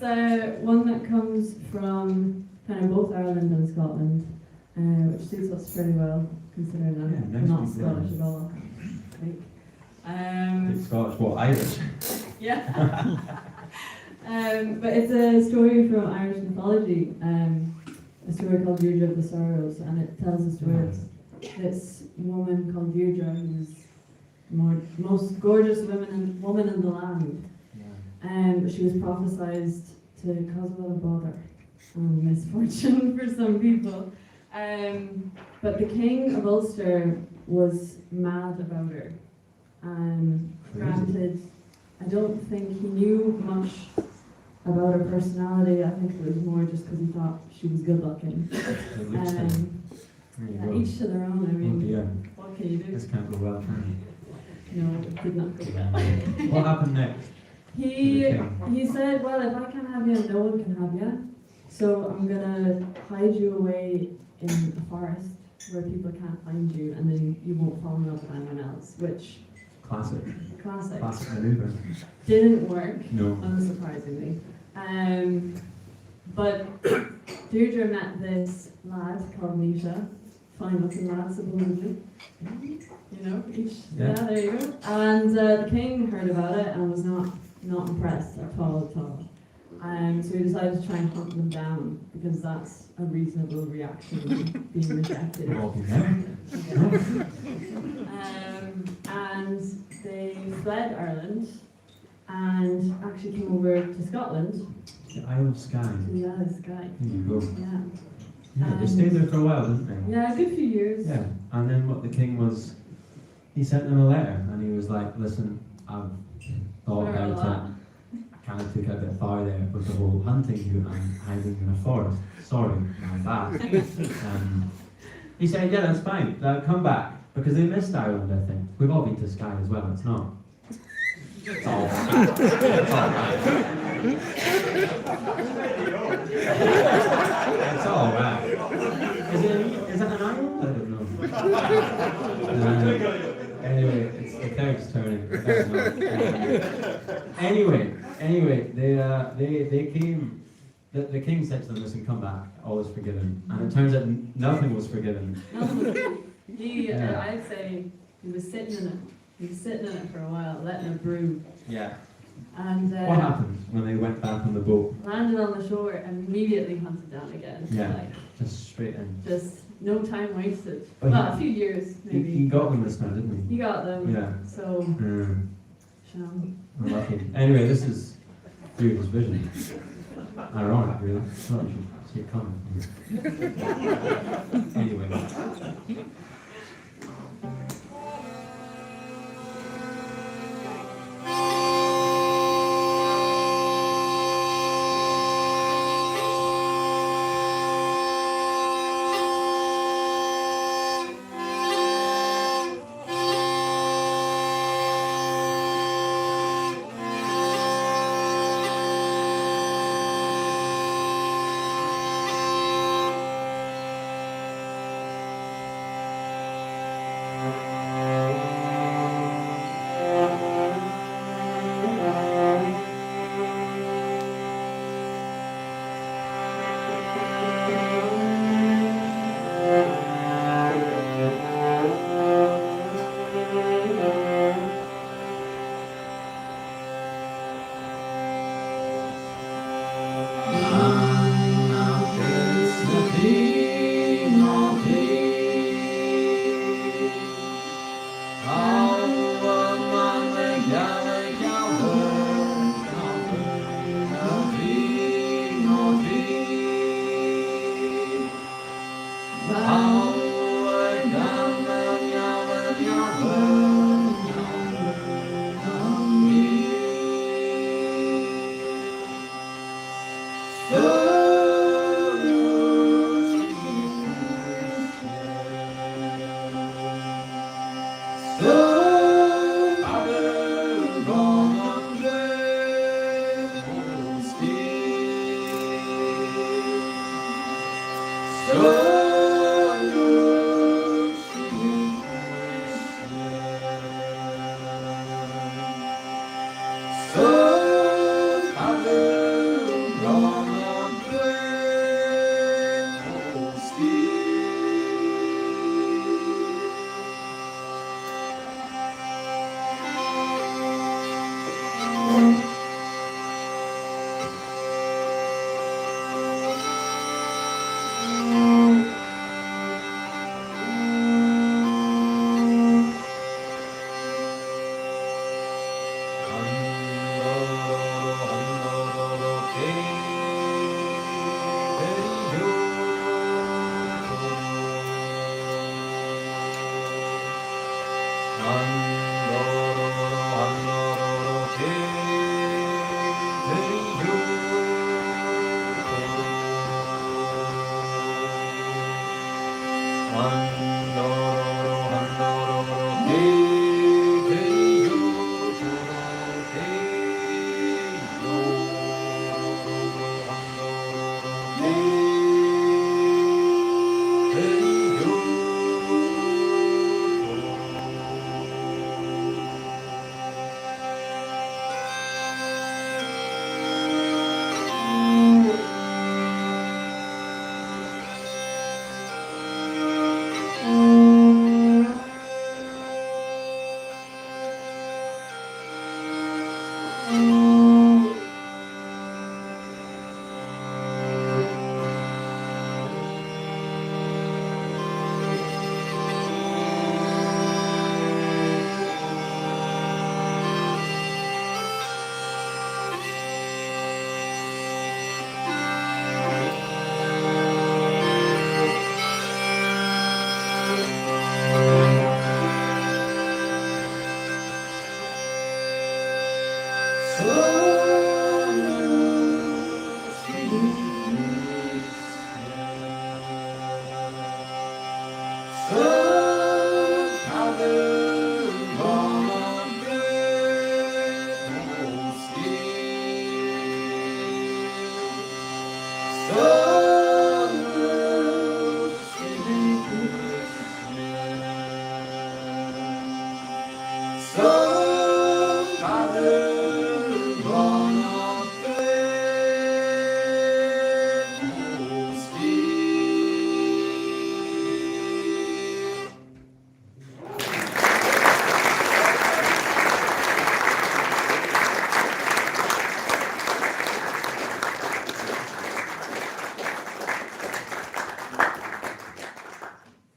It's one that comes from kind of both Ireland and Scotland, which suits us pretty well, considering I'm nice not and Scottish brown. at all. I think. It's Scottish, what, Irish? Yeah. But it's a story from Irish mythology, a story called Deirdre of the Sorrows, and it tells the story of this woman called Deirdre, who's the most gorgeous woman in the land. But she was prophesied to cause a lot of bother and misfortune for some people. But the King of Ulster was mad about her. Granted, I don't think he knew much about her personality. I think it was more just because he thought she was good looking. Each to their own. I mean, what can you do? This can't go well, can No, it did not go well. it? What happened next? He said, well, if I can't have you, no one can have you. So I'm gonna hide you away in a forest where people can't find you, and then you won't fall in love with anyone else. Which Classic classic maneuver. didn't work, No. unsurprisingly. But Deirdre met this lad called Misha, fine-looking lad supposedly. You know, Yeah. there you go. And the king heard about it and was not impressed at all. So he decided to try and hunt them down, because that's a reasonable reaction, being rejected. We've all been there. And they fled Ireland and actually came over to Scotland. The Isle of Skye. To the Isle of Skye. There you go. Yeah. Yeah, they stayed there for a while, didn't they? Yeah, a good few years. Yeah, and then what the king was, he sent them a letter, and he was like, listen, I've thought Quite a about lot. it. I kind of took it a bit far there with the whole hunting you and hiding in a forest. Sorry, my bad. He said, yeah, that's fine, come back, because they missed Ireland, I think. We've all been to Skye as well, it's not. It's all right. It's all right. It's all right. Is it an island? I don't know. Anyway, it's the cloud's turning. Anyway, they came. The king said to them, "Listen, come back. All is forgiven." And it turns out nothing was forgiven. Yeah. I'd say he was sitting in it. He was sitting in it for a while, letting it brew. Yeah. And What happened when they went back on the boat? landed on the shore, immediately hunted down again. Yeah. Like, Just straight in. just no time wasted. But Well, a few years He maybe. got them this time, didn't He got them. Yeah. So, he? sham. Unlucky. Anyway, this is Deirdre's vision. Ironic, really. Thought you should see it coming. Anyway.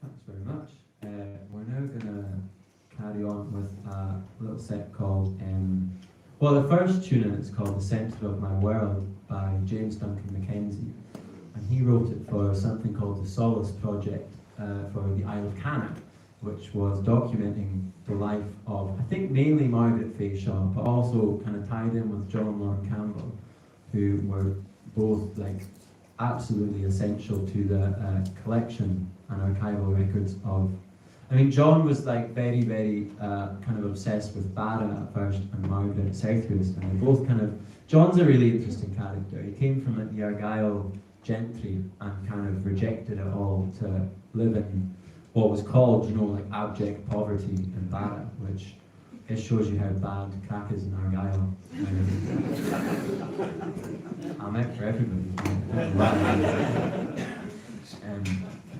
Thanks very much. We're now going to carry on with a little set called, well, the first tune in it's called The Centre of My World by James Duncan Mackenzie. And he wrote it for something called the Solace Project for the Isle of Canna, which was documenting the life of, I think, mainly Margaret Fayshaw, but also kind of tied in with John Lord Campbell, who were both like absolutely essential to the collection and archival records of. I mean, John was like very, very kind of obsessed with Barra at first and Margaret Southwest, and they both kind of. John's a really interesting character. He came from like the Argyll gentry and kind of rejected it all to live in what was called, you know, like abject poverty in Barra, which it shows you how bad crack is in Argyll. I'm out for everybody.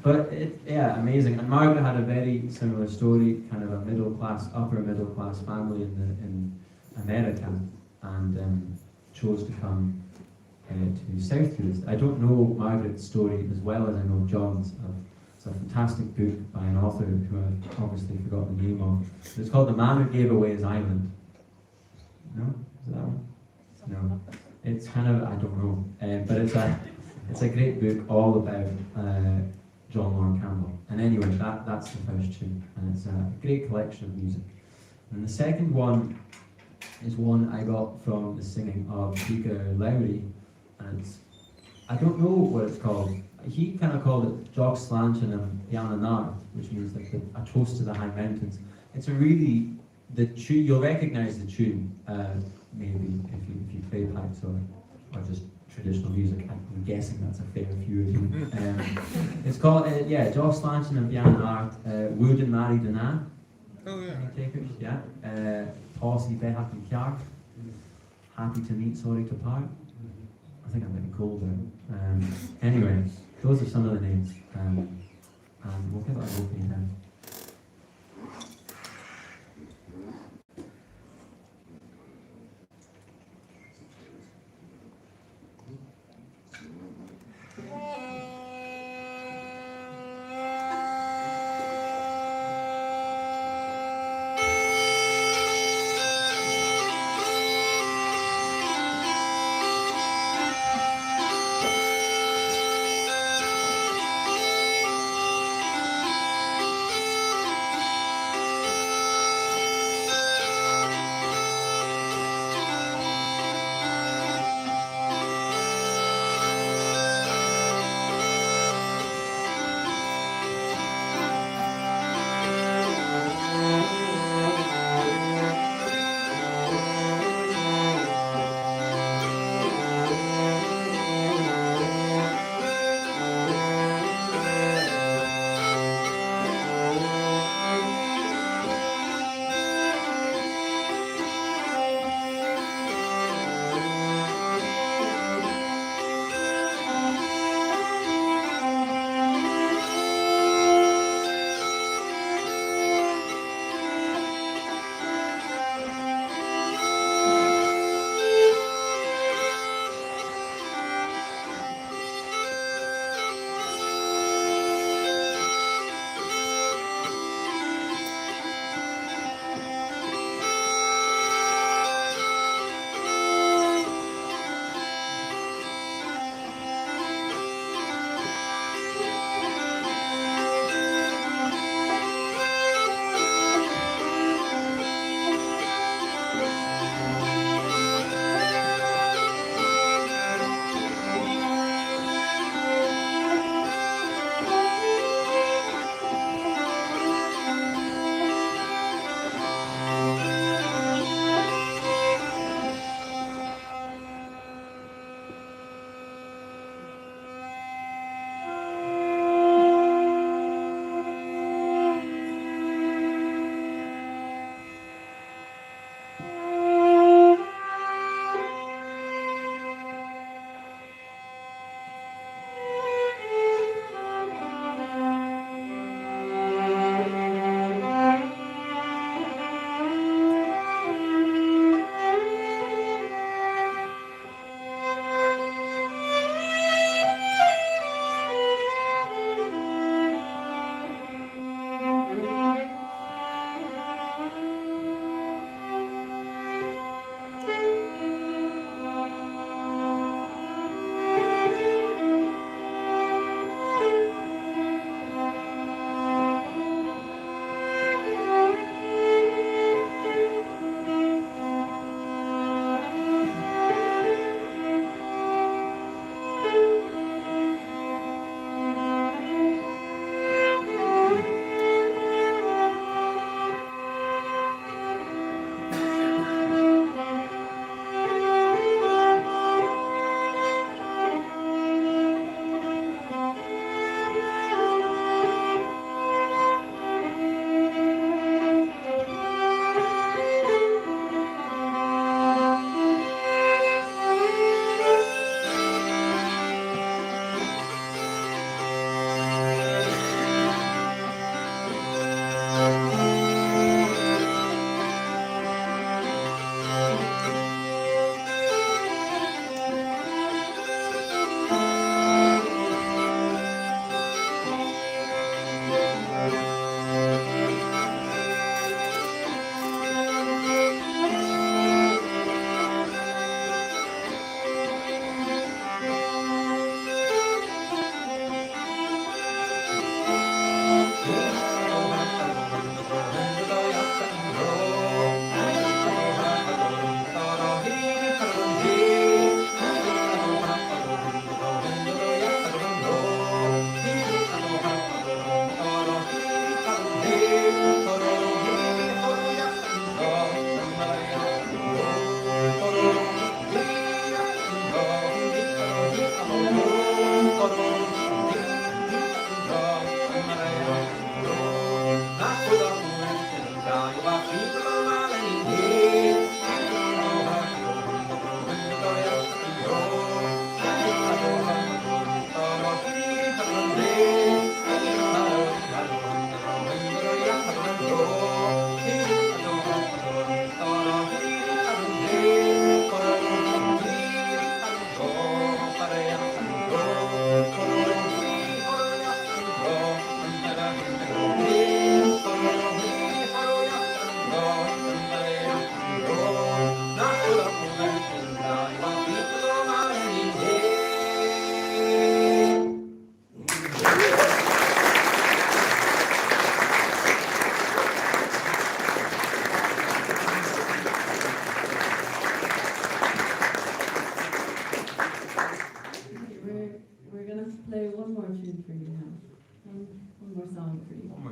But yeah, amazing. And Margaret had a very similar story, kind of a middle class, upper middle class family in America, and chose to come to Southwest. I don't know Margaret's story as well as I know John's. It's a fantastic book by an author who I've obviously forgotten the name of. It's called The Man Who Gave Away His Island. No? Is that one? No. It's kind of, I don't know. But it's a great book all about John Lord Campbell. And anyway, that's the first tune. And it's a great collection of music. And the second one is one I got from the singing of Peter Lowry. And it's, I don't know what it's called. He kind of called it Jog Slanchen and Yananar, which means like a toast to the high mountains. It's a really, the tune, you'll recognize the tune, maybe if you play pipes or just traditional music. I'm guessing that's a fair few of you. It's called, Jog Slanchen and Yananar, Wood and Mary Dana. Oh yeah. Any takers? Yeah. Posse Behat and Kjark. Happy to meet, sorry to part. I think I'm getting cold there. Anyway, those are some of the names. And we'll give it a opening then.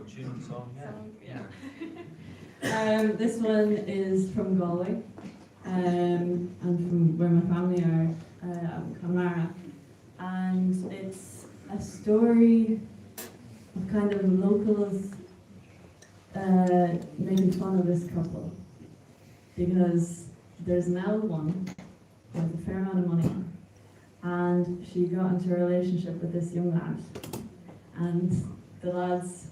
Tune song, Yeah. This one is from Galway, and from where my family are, Conmara, and it's a story of kind of locals making fun of this couple, because there's an old one with a fair amount of money, and she got into a relationship with this young lad, and the lads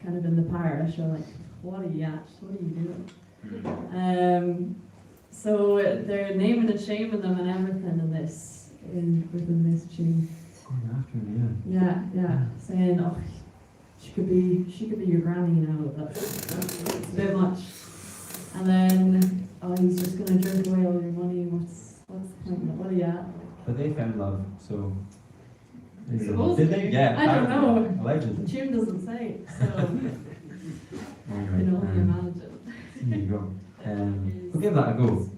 kind of in the parish are like, what are you at? What are you doing? So they're naming and shaming them and everything in this, within this tune. Going after him, Yeah, saying, oh, she could be your granny, you know, that's a bit much. And then, oh, he's just gonna drink away all your money, what's the point? What are you at? But they found love, so. Supposedly. Did they? Yeah. I don't know. Allegedly. The tune doesn't say, so you Anyway, can only imagine. there you go. We'll give that a go.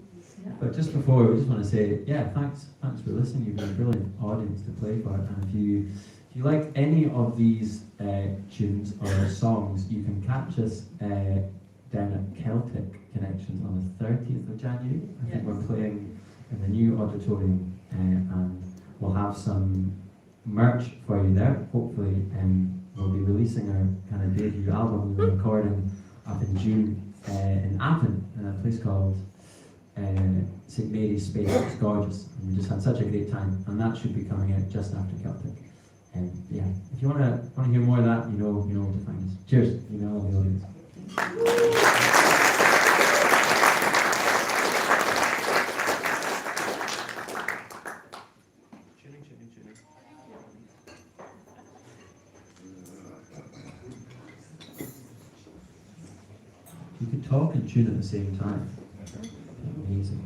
Yeah. But just before, we just want to say, yeah, thanks for listening. You've been a brilliant audience to play for. And if you like any of these tunes or songs, you can catch us down at Celtic Connections on the 30th of January. I think we're playing in the new auditorium, and we'll have some merch for you there. Hopefully, we'll be releasing our kind of debut album we were recording up in June in Athens, in a place called St Mary's Space. It's gorgeous, and we just had such a great time, and that should be coming out just after Celtic. And yeah, if you wanna hear more of that, you know where to find us. Cheers, you know all the audience. You could talk and tune at the same time. Amazing.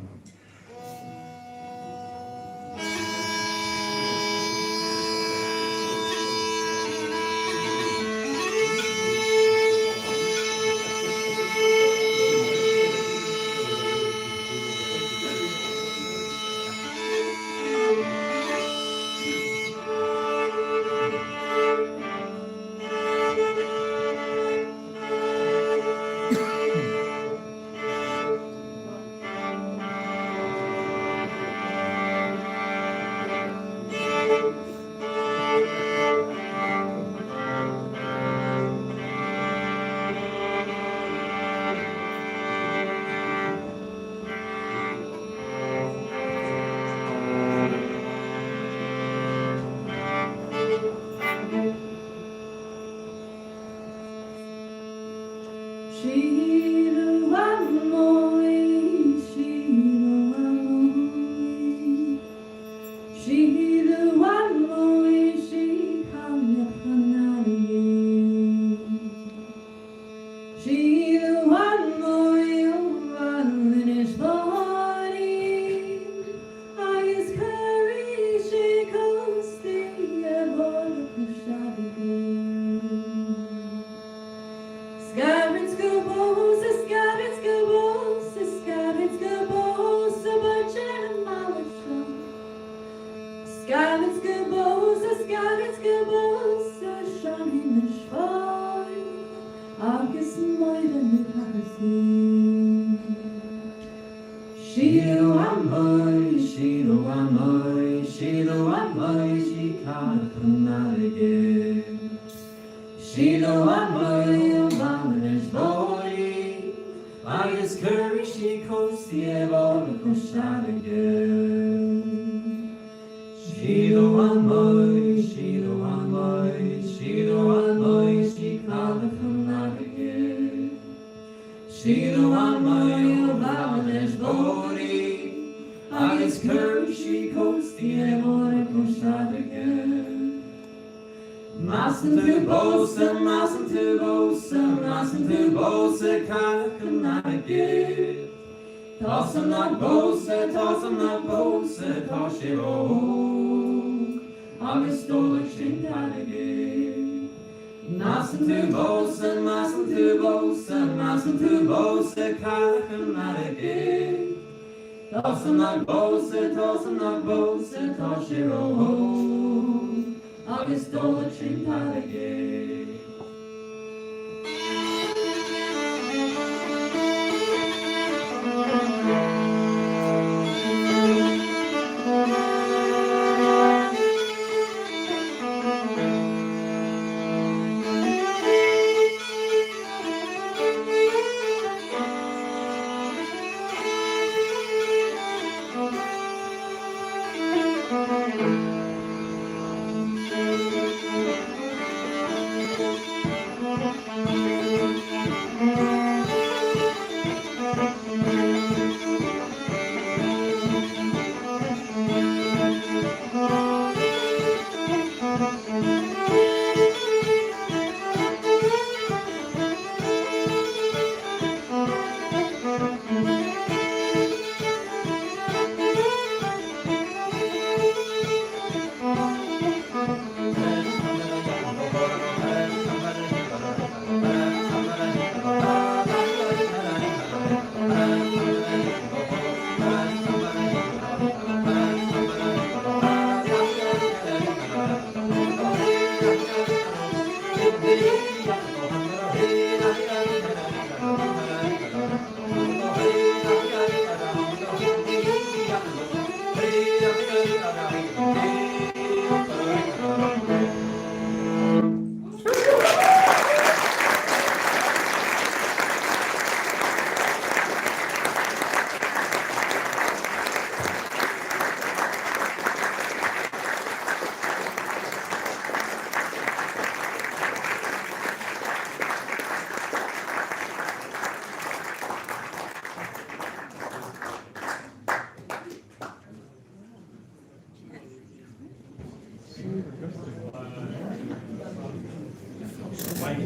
Sublime.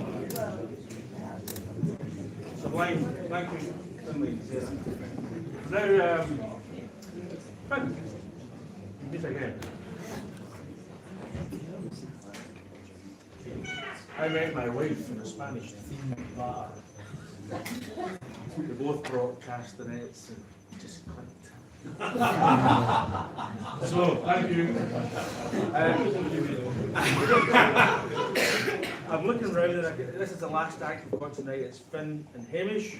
Sublime. Thank you, Finlay. Now, Finn, meet again. I met my wife in a Spanish themed bar. We both brought castanets and just clicked. So, thank you. I'm looking around and this is the last act we've got tonight. It's Finn and Hamish.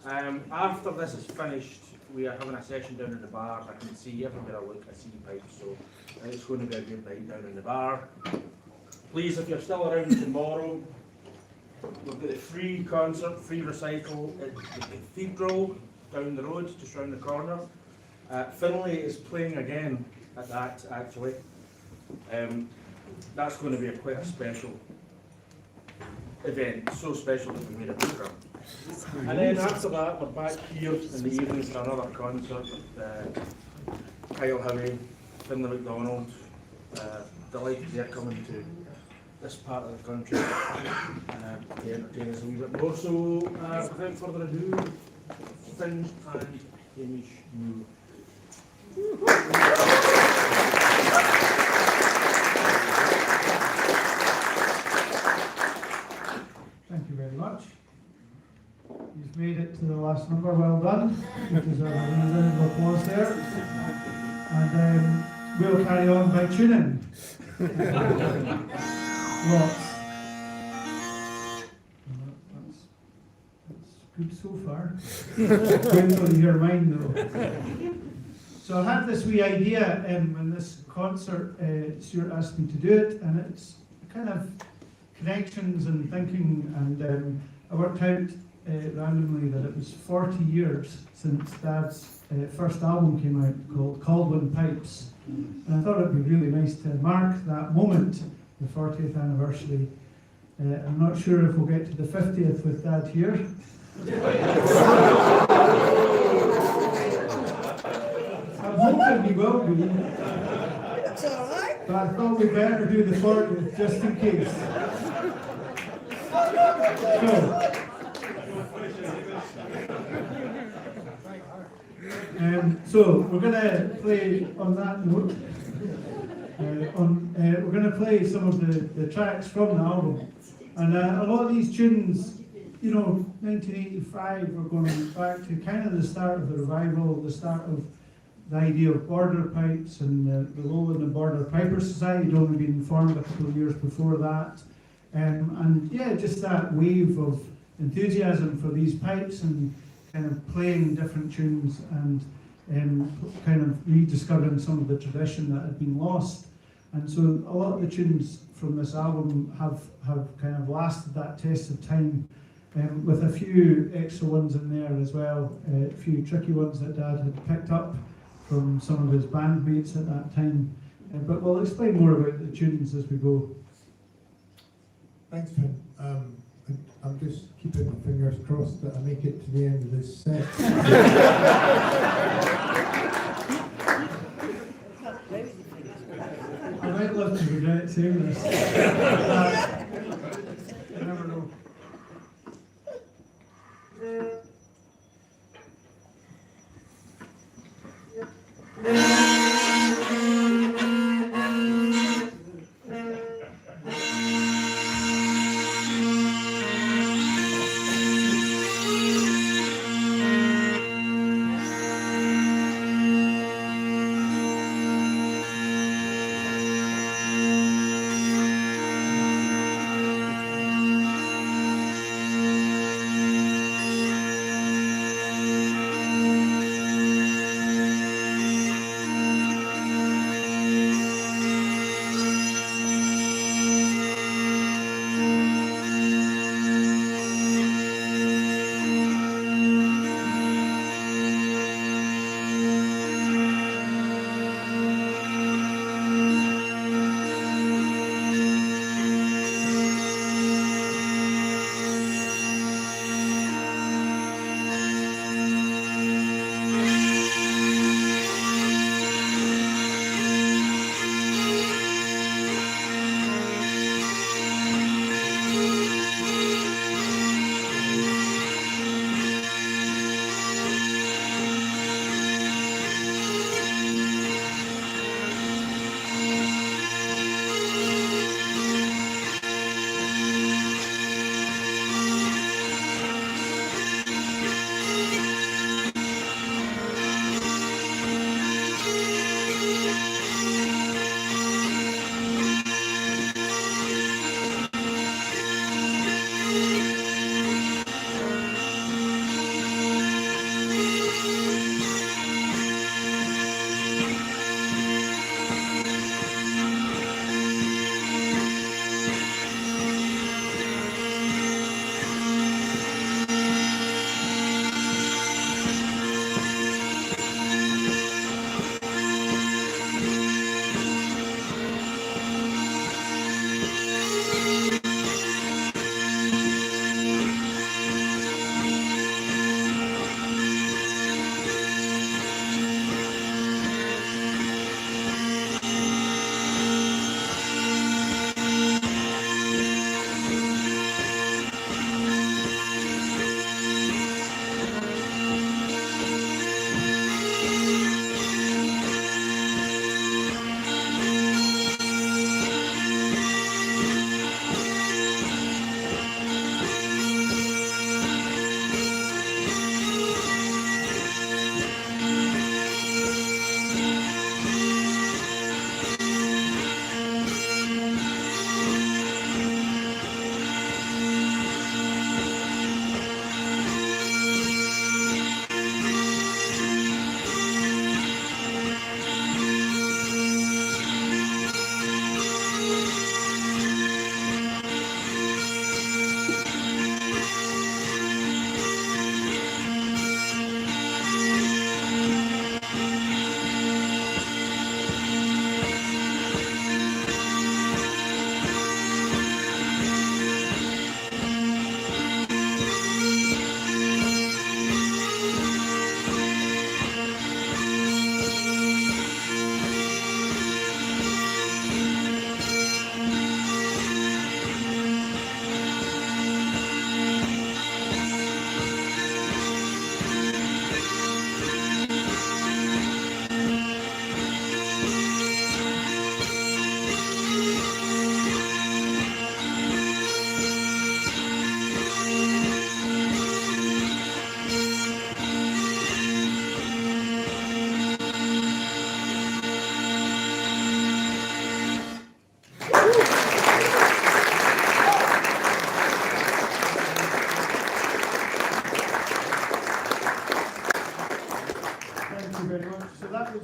After this is finished, we are having a session down in the bar. I can see everywhere I look, I see pipes, so it's going to be a good night down in the bar. Please, if you're still around tomorrow, we've got a free concert, free recital at the Cathedral down the road, just round the corner. Finlay is playing again at that, actually. That's going to be quite a special event, so special that we made a programme. And then after that, we're back here in the evening for another concert with Kyle Howie, Finlay MacDonald. Delighted they're coming to this part of the country to entertain us a wee bit more. So, without further ado, Finn and Hamish Moore. Thank you very much. You've made it to the last number, well done. You deserve a round of applause there. And we'll carry on by tuning. Lots. That's good so far. Wait till you hear mine though. So I had this wee idea when this concert, Stuart asked me to do it, and it's kind of connections and thinking, and I worked out randomly that it was 40 years since Dad's first album came out called Caldwin Pipes. And I thought it would be really nice to mark that moment, the 40th anniversary. I'm not sure if we'll get to the 50th with Dad here. I'm hoping we will be. But I thought we'd better do the 40th just in case. So we're going to play on that note. We're going to play some of the tracks from the album. And a lot of these tunes, you know, 1985, we're going back to kind of the start of the revival, the start of the idea of border pipes and the Lowland and Border Pipers Society had only been formed a couple of years before that. And yeah, just that wave of enthusiasm for these pipes and kind of playing different tunes and kind of rediscovering some of the tradition that had been lost. And so a lot of the tunes from this album have kind of lasted that test of time, with a few extra ones in there as well, a few tricky ones that Dad had picked up from some of his bandmates at that time. But we'll explain more about the tunes as we go. Thanks, Finn. I'm just keeping my fingers crossed that I make it to the end of this set. I might love to regret saying this. You never know.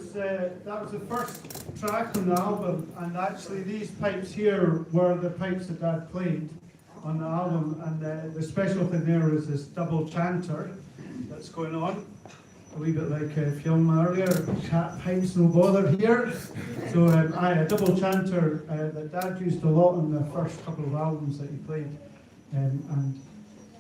that was the first track on the album, and actually these pipes here were the pipes that Dad played on the album, and the special thing there is this double chanter that's going on, a wee bit like Fionn earlier, chat pipes no bother here. So a double chanter that Dad used a lot on the first couple of albums that he played, and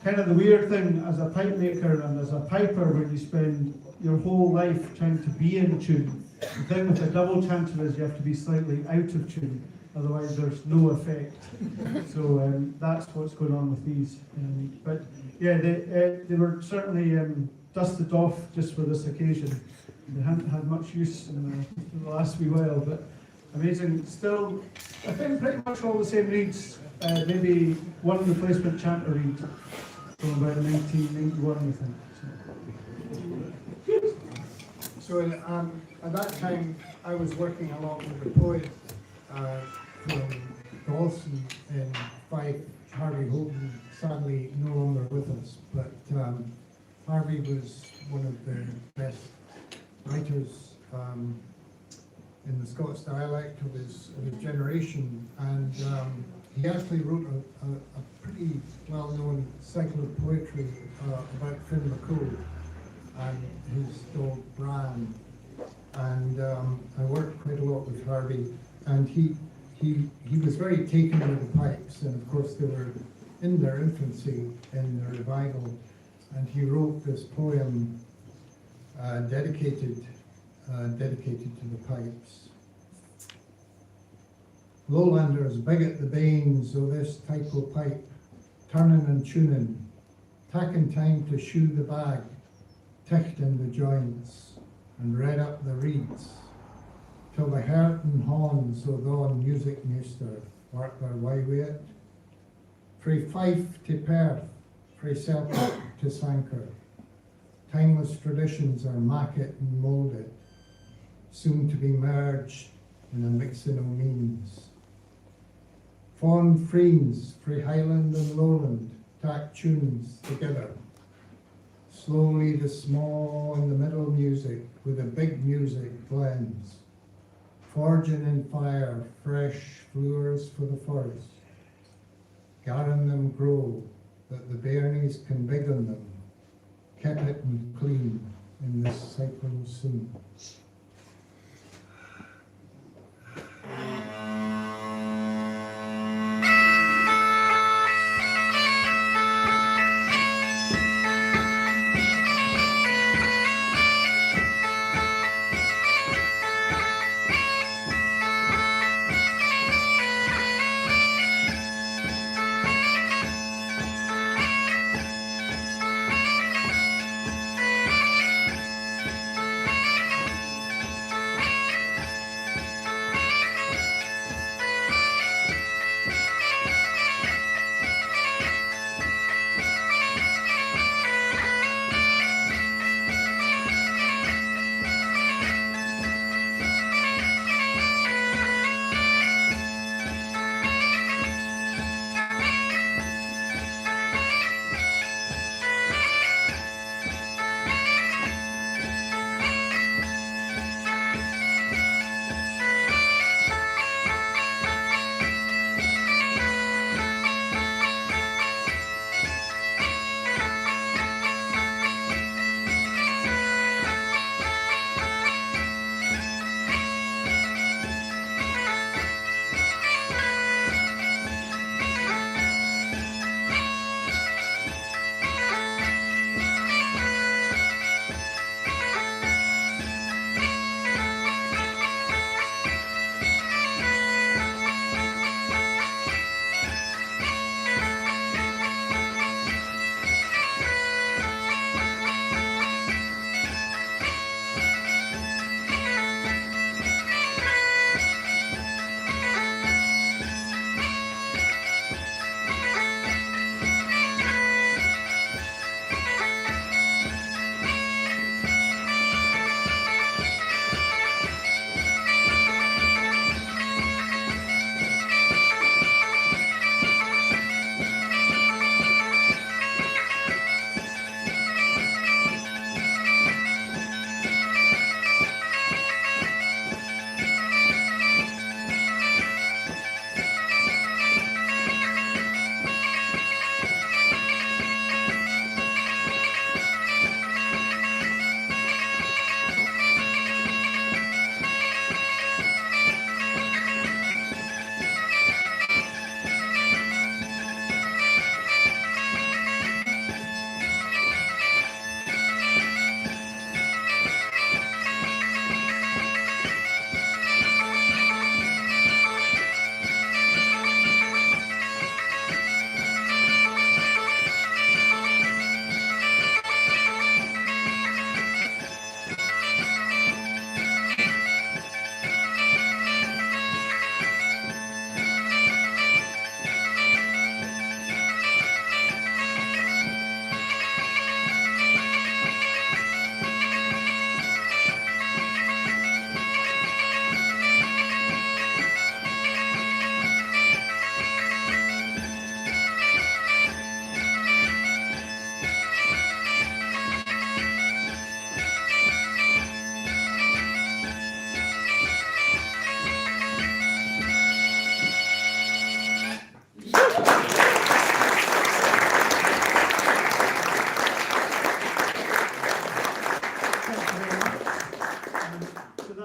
kind of the weird thing as a pipe maker and as a piper when you spend your whole life trying to be in tune. The thing with a double chanter is you have to be slightly out of tune, otherwise there's no effect. So that's what's going on with these. But yeah, they were certainly dusted off just for this occasion. They hadn't had much use in the last wee while, but amazing. Still, I think pretty much all the same reeds, maybe one replacement chanter reed from about 1991, I think. So at that time, I was working along with a poet from Dawson in Fife, Harvey Houghton, sadly no longer with us, but Harvey was one of the best writers in the Scots dialect of his generation, and he actually wrote a pretty well-known cycle of poetry about Finn McCool and his dog Bran. And I worked quite a lot with Harvey, and he was very taken with the pipes, and of course they were in their infancy in the revival, and he wrote this poem dedicated to the pipes. Lowlanders big at the banes o' this typo pipe, turning and tuning, taking time to shoe the bag, ticht in the joints, and read up the reeds, till the heart and horns o' thon music meester work their way wi' it. Frae Fife to Perth, frae Celtic to Sanquhar, timeless traditions are mackit and moulded, soon to be merged in a mixing o' means. Fond friends frae Highland and Lowland tack tunes together. Slowly the small and the middle music with the big music blends, forging in fire fresh floors for the forest, garring them grow that the bairnies can big on them, keep it and clean in this cycle soon.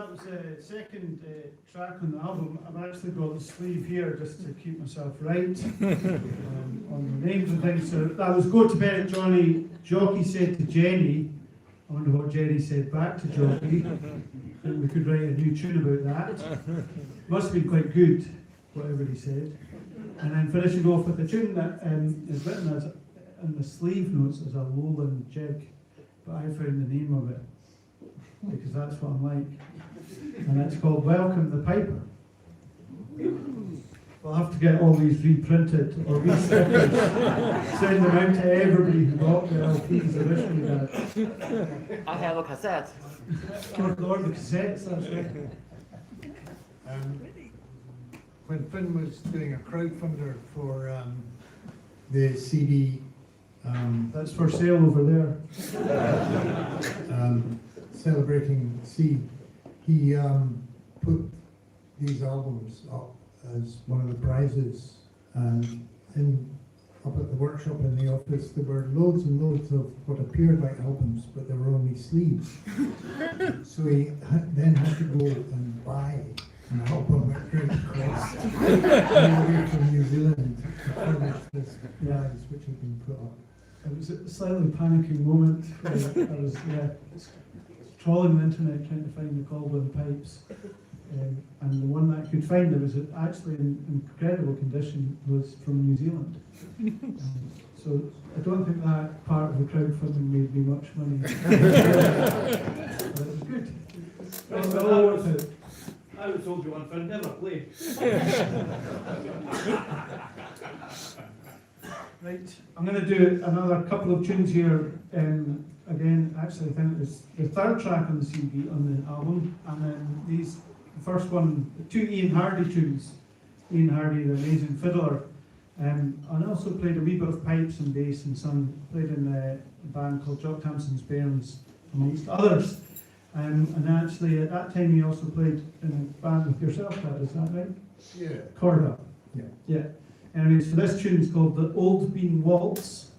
that was the second track on the album. I've actually got the sleeve here just to keep myself right on the names and things. So that was Go to Bed, Johnny. Jockey said to Jenny, I wonder what Jenny said back to Jockey, that we could write a new tune about that. Must have been quite good, whatever he said. And then finishing off with a tune that is written as in the sleeve notes as a lowland jig, but I found the name of it because that's what I'm like, and it's called Welcome the Piper. We'll have to get all these reprinted or re-stickers, send them out to everybody who got the LPs originally. I have a cassette. Or the cassettes, that's right. When Finn was doing a crowdfunder for the CD, That's for sale over there. Celebrating Seed, he put these albums up as one of the prizes, and up at the workshop in the office there were loads and loads of what appeared like albums, but they were only sleeves. So he then had to go and buy an album at great cost all the way from New Zealand to furnish this prize which had been put up. It was a slightly panicking moment where I was trawling the internet trying to find the Colburn pipes, and the one that I could find that was actually in incredible condition was from New Zealand. So I don't think that part of the crowdfunding made me much money. But it was good. Well worth it. I would have told you one friend never played. Right, I'm going to do another couple of tunes here. Again, actually, I think it's the third track on the CD, on the album, and then the first one, two Ian Hardy tunes. Ian Hardy, the amazing fiddler, and I also played a wee bit of pipes and bass and some, played in a band called Jock Tamson's Bairns, amongst others. And actually, at that time, you also played in a band with yourself, Dad, is that right? Yeah. Corda. Yeah. Yeah. Anyways, so this tune is called The Old Bean Waltz.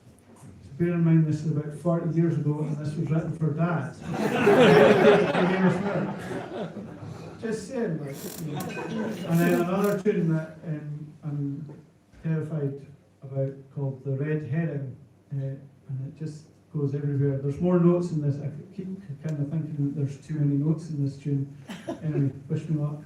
So bear in mind this is about 40 years ago, and this was written for Dad. Just saying, like, you know. And then another tune that I'm terrified about called The Red Herring, and it just goes everywhere. There's more notes in this. I keep kind of thinking that there's too many notes in this tune. Anyway, wish me luck.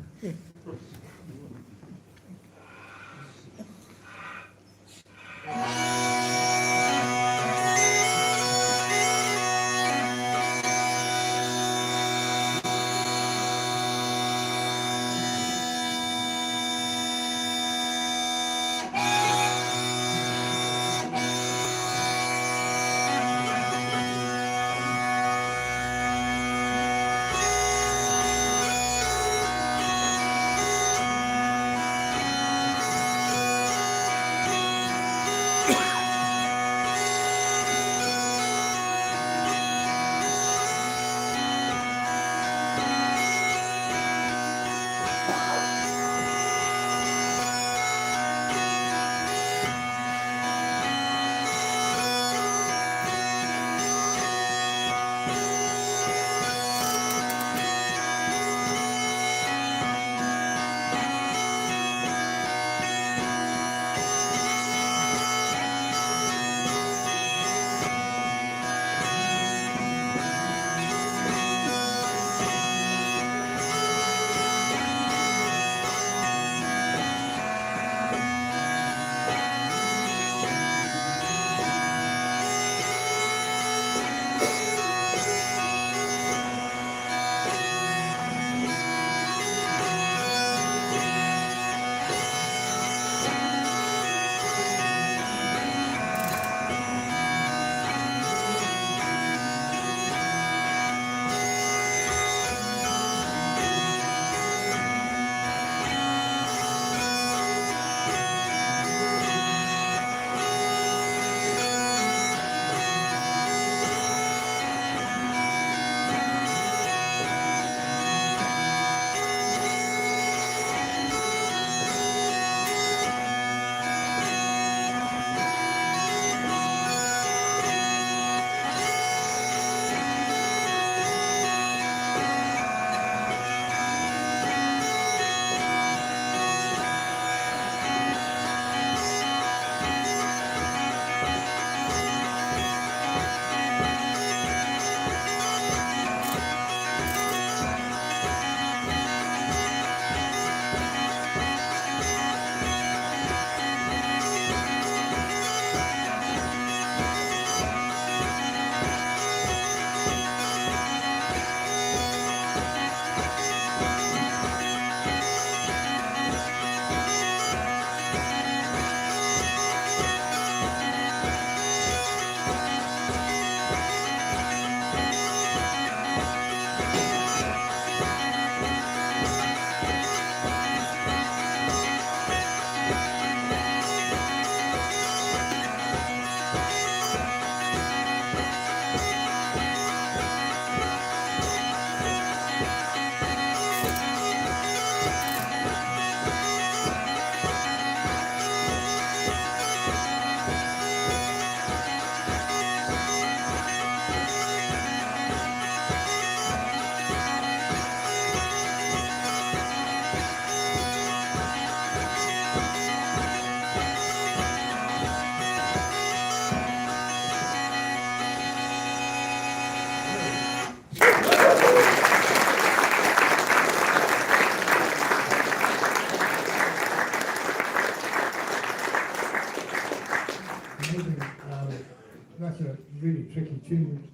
tune,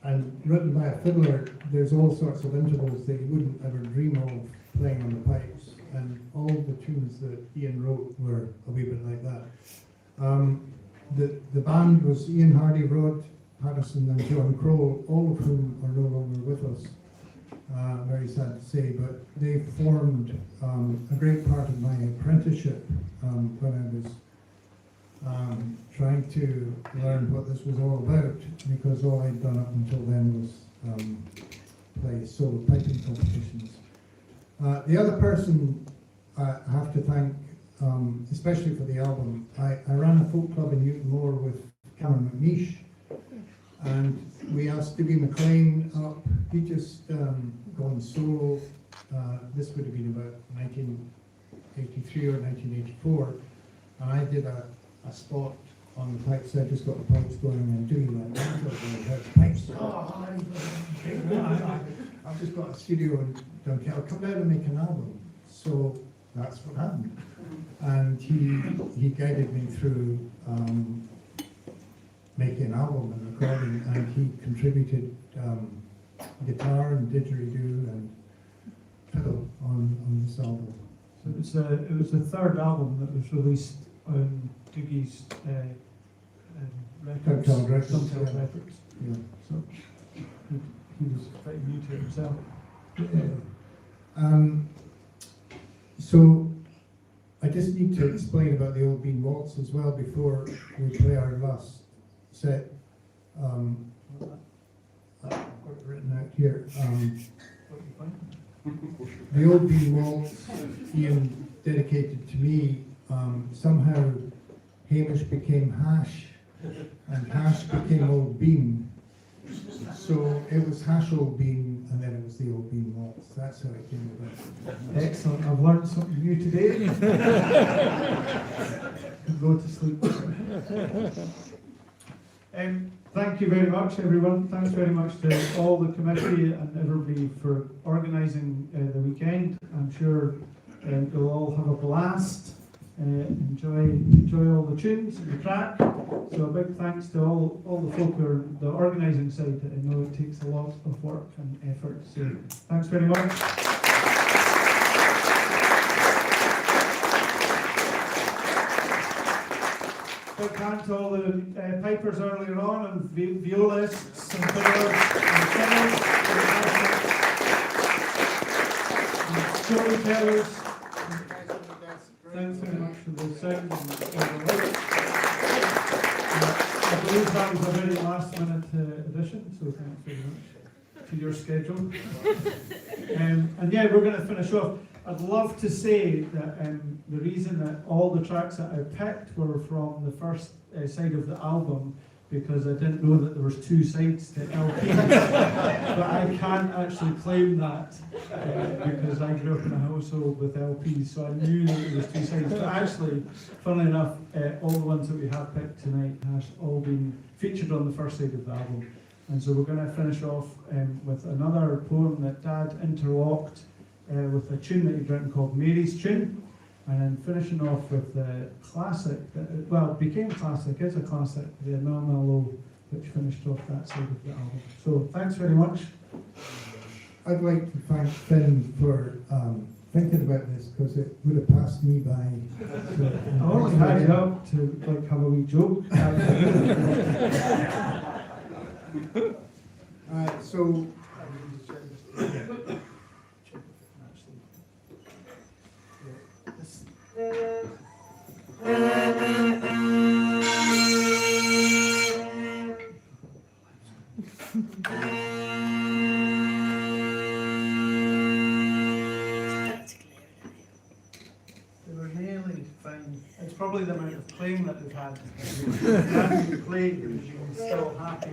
and written by a fiddler, there's all sorts of intervals that you wouldn't ever dream of playing on the pipes. And all the tunes that Ian wrote were a wee bit like that. The band was Ian Hardy, Rod Patterson and John Crow, all of whom are no longer with us. Very sad to say, but they formed a great part of my apprenticeship when I was trying to learn what this was all about, because all I'd done up until then was play solo piping competitions. The other person I have to thank, especially for the album, I ran a folk club in Newton Moor with Cameron McNeish, and we asked Dewey McLean up. He just gone solo. This would have been about 1983 or 1984, and I did a spot on the pipes. I just got the pipes going, and Dewey went, pipes. Oh, I've just got a studio in Dunkeld. I'll come down and make an album. So that's what happened. And he guided me through making an album and recording, and he contributed guitar and didgeridoo and fiddle on this album. So it was the third album that was released on Doogie's records. Dunkeld Records. Dunkeld Records. Yeah. So he was pretty new to it himself. So I just need to explain about the Old Bean Waltz as well before we play our last set. I've got it written out here. The Old Bean Waltz, Ian dedicated to me. Somehow Hamish became Hash, and Hash became Old Bean. So it was Hash Old Bean, and then it was the Old Bean Waltz. That's how it came about. Excellent. I've learned something new today. Can go to sleep. Thank you very much, everyone. Thanks very much to all the committee and everybody for organising the weekend. I'm sure you'll all have a blast. Enjoy all the tunes and the track. So a big thanks to all the folk who are the organising side. I know it takes a lot of work and effort. So thanks very much. Big hand to all the pipers earlier on, and violists and fiddlers and singers and storytellers. Thanks very much for the sound and the lights. I believe that was a very last minute addition, so thanks very much to your schedule. And yeah, we're going to finish off. I'd love to say that the reason that all the tracks that I picked were from the first side of the album, because I didn't know that there was two sides to LP. But I can't actually claim that because I grew up in a household with LPs, so I knew that there was two sides. But actually, funnily enough, all the ones that we have picked tonight has all been featured on the first side of the album. And so we're going to finish off with another poem that Dad interlocked with a tune that he'd written called Mary's Tune. And then finishing off with the classic, it became classic, is a classic, the Mellow, which finished off that side of the album. So thanks very much. I'd like to thank Finn for thinking about this, because it would have passed me by. So, I only had you up to have a wee joke. So They were nearly fine. It's probably the amount of playing that they've had. Having to play, you're still happy.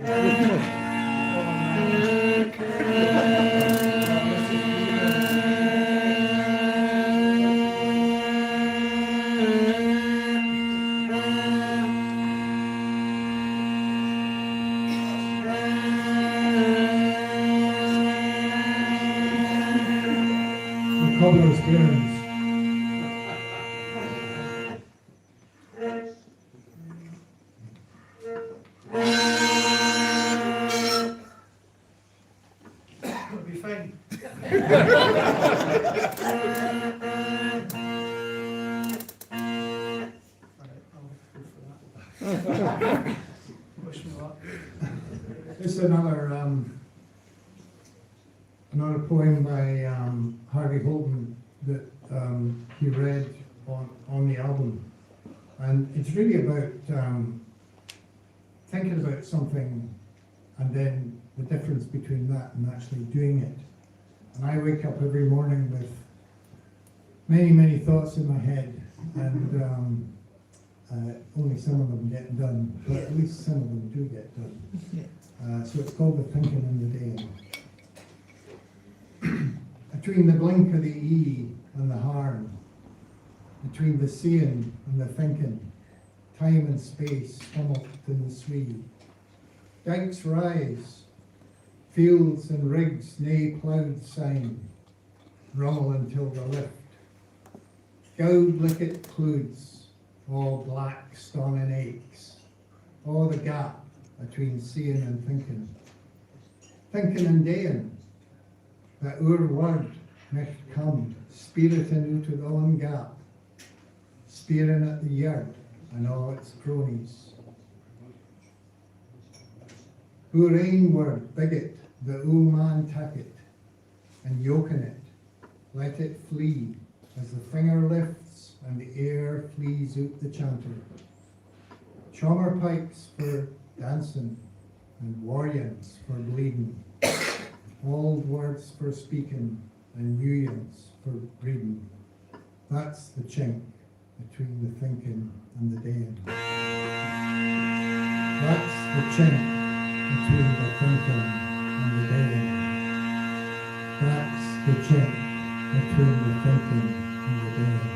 Cobbler's Burns. by Harvey Holden that he read on the album. And it's really about thinking about something and then the difference between that and actually doing it. And I wake up every morning with many, many thoughts in my head, and only some of them get done, but at least some of them do get done. So it's called The Thinking in the Day. Between the blink of the E and the harm, between the seeing and the thinking, time and space tumult in the swee. Dykes rise, fields and rigs nae ploughed sign, rummel until the lift. Gowd licket clouds, all black stonning aches, all the gap between seeing and thinking. Thinking and daying, that our word might come, spiriting out of the own gap, spearing at the yard and all its cronies. Our ain word bigot, the old man tak it, and yoken it, let it flee, as the finger lifts and the air flees out the chanter. Chommer pikes for dancing, and warriors for bleeding, old words for speaking, and new ones for breeding. That's the chink between the thinking and the daying. That's the chink between the thinking and the daying. That's the chink between the thinking and the daying.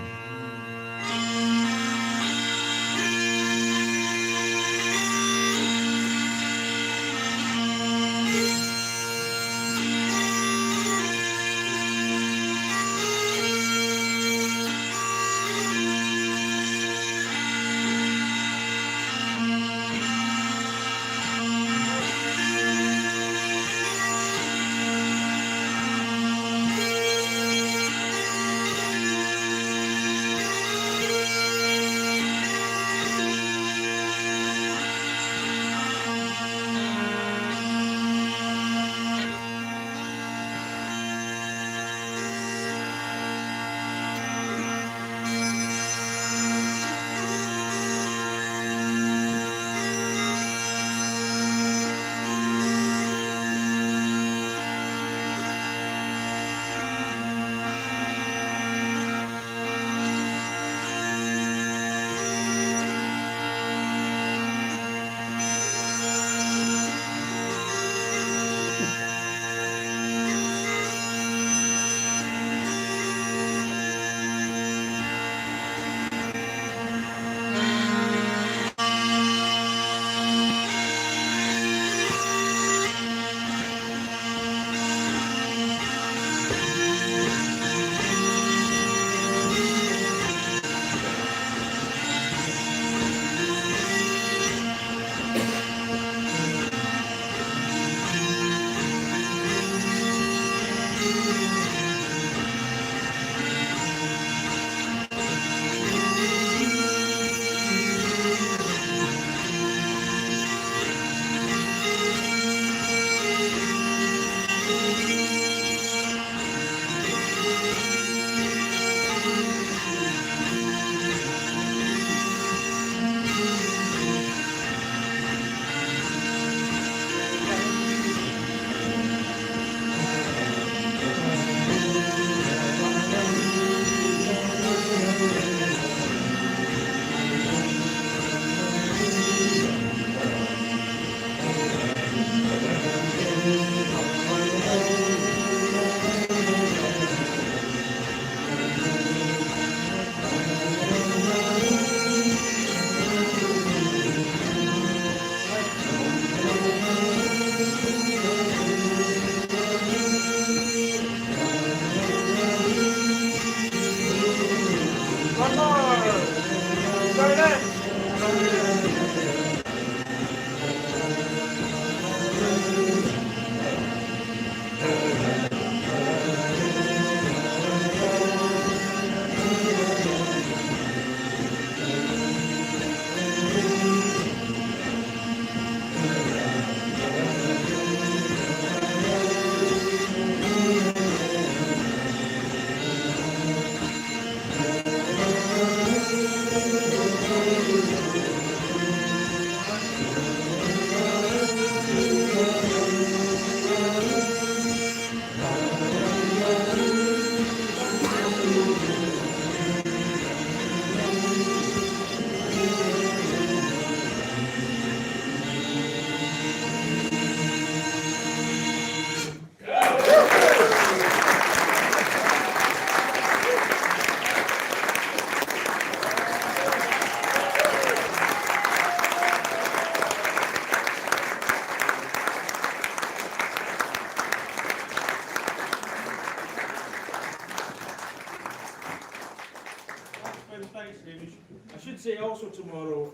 thanks, Hamish. I should say also tomorrow,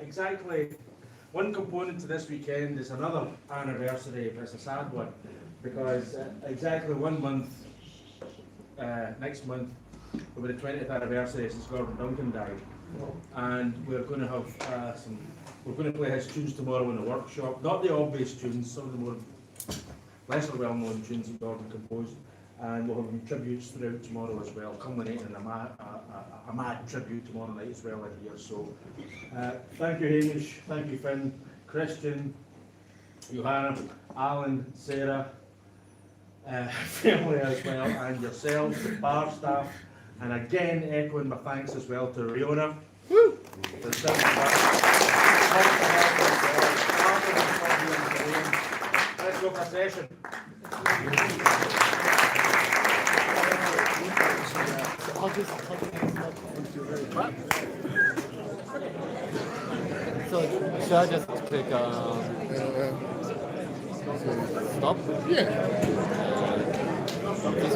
exactly one component to this weekend is another anniversary, but it's a sad one, because exactly 1 month, next month, will be the 20th anniversary since Gordon Duncan died. And we're going to have we're going to play his tunes tomorrow in the workshop. Not the obvious tunes, some of the more lesser well-known tunes that Gordon composed. And we'll have tributes throughout tomorrow as well, culminating in a mad tribute tomorrow night as well in here. So, thank you, Hamish. Thank you, Finn, Christian, Johanna, Alan, Sarah, family as well, and yourselves, the bar staff, and again echoing my thanks as well to Riona. Woo! Let's go for a session. So should I just click stop? Yeah. This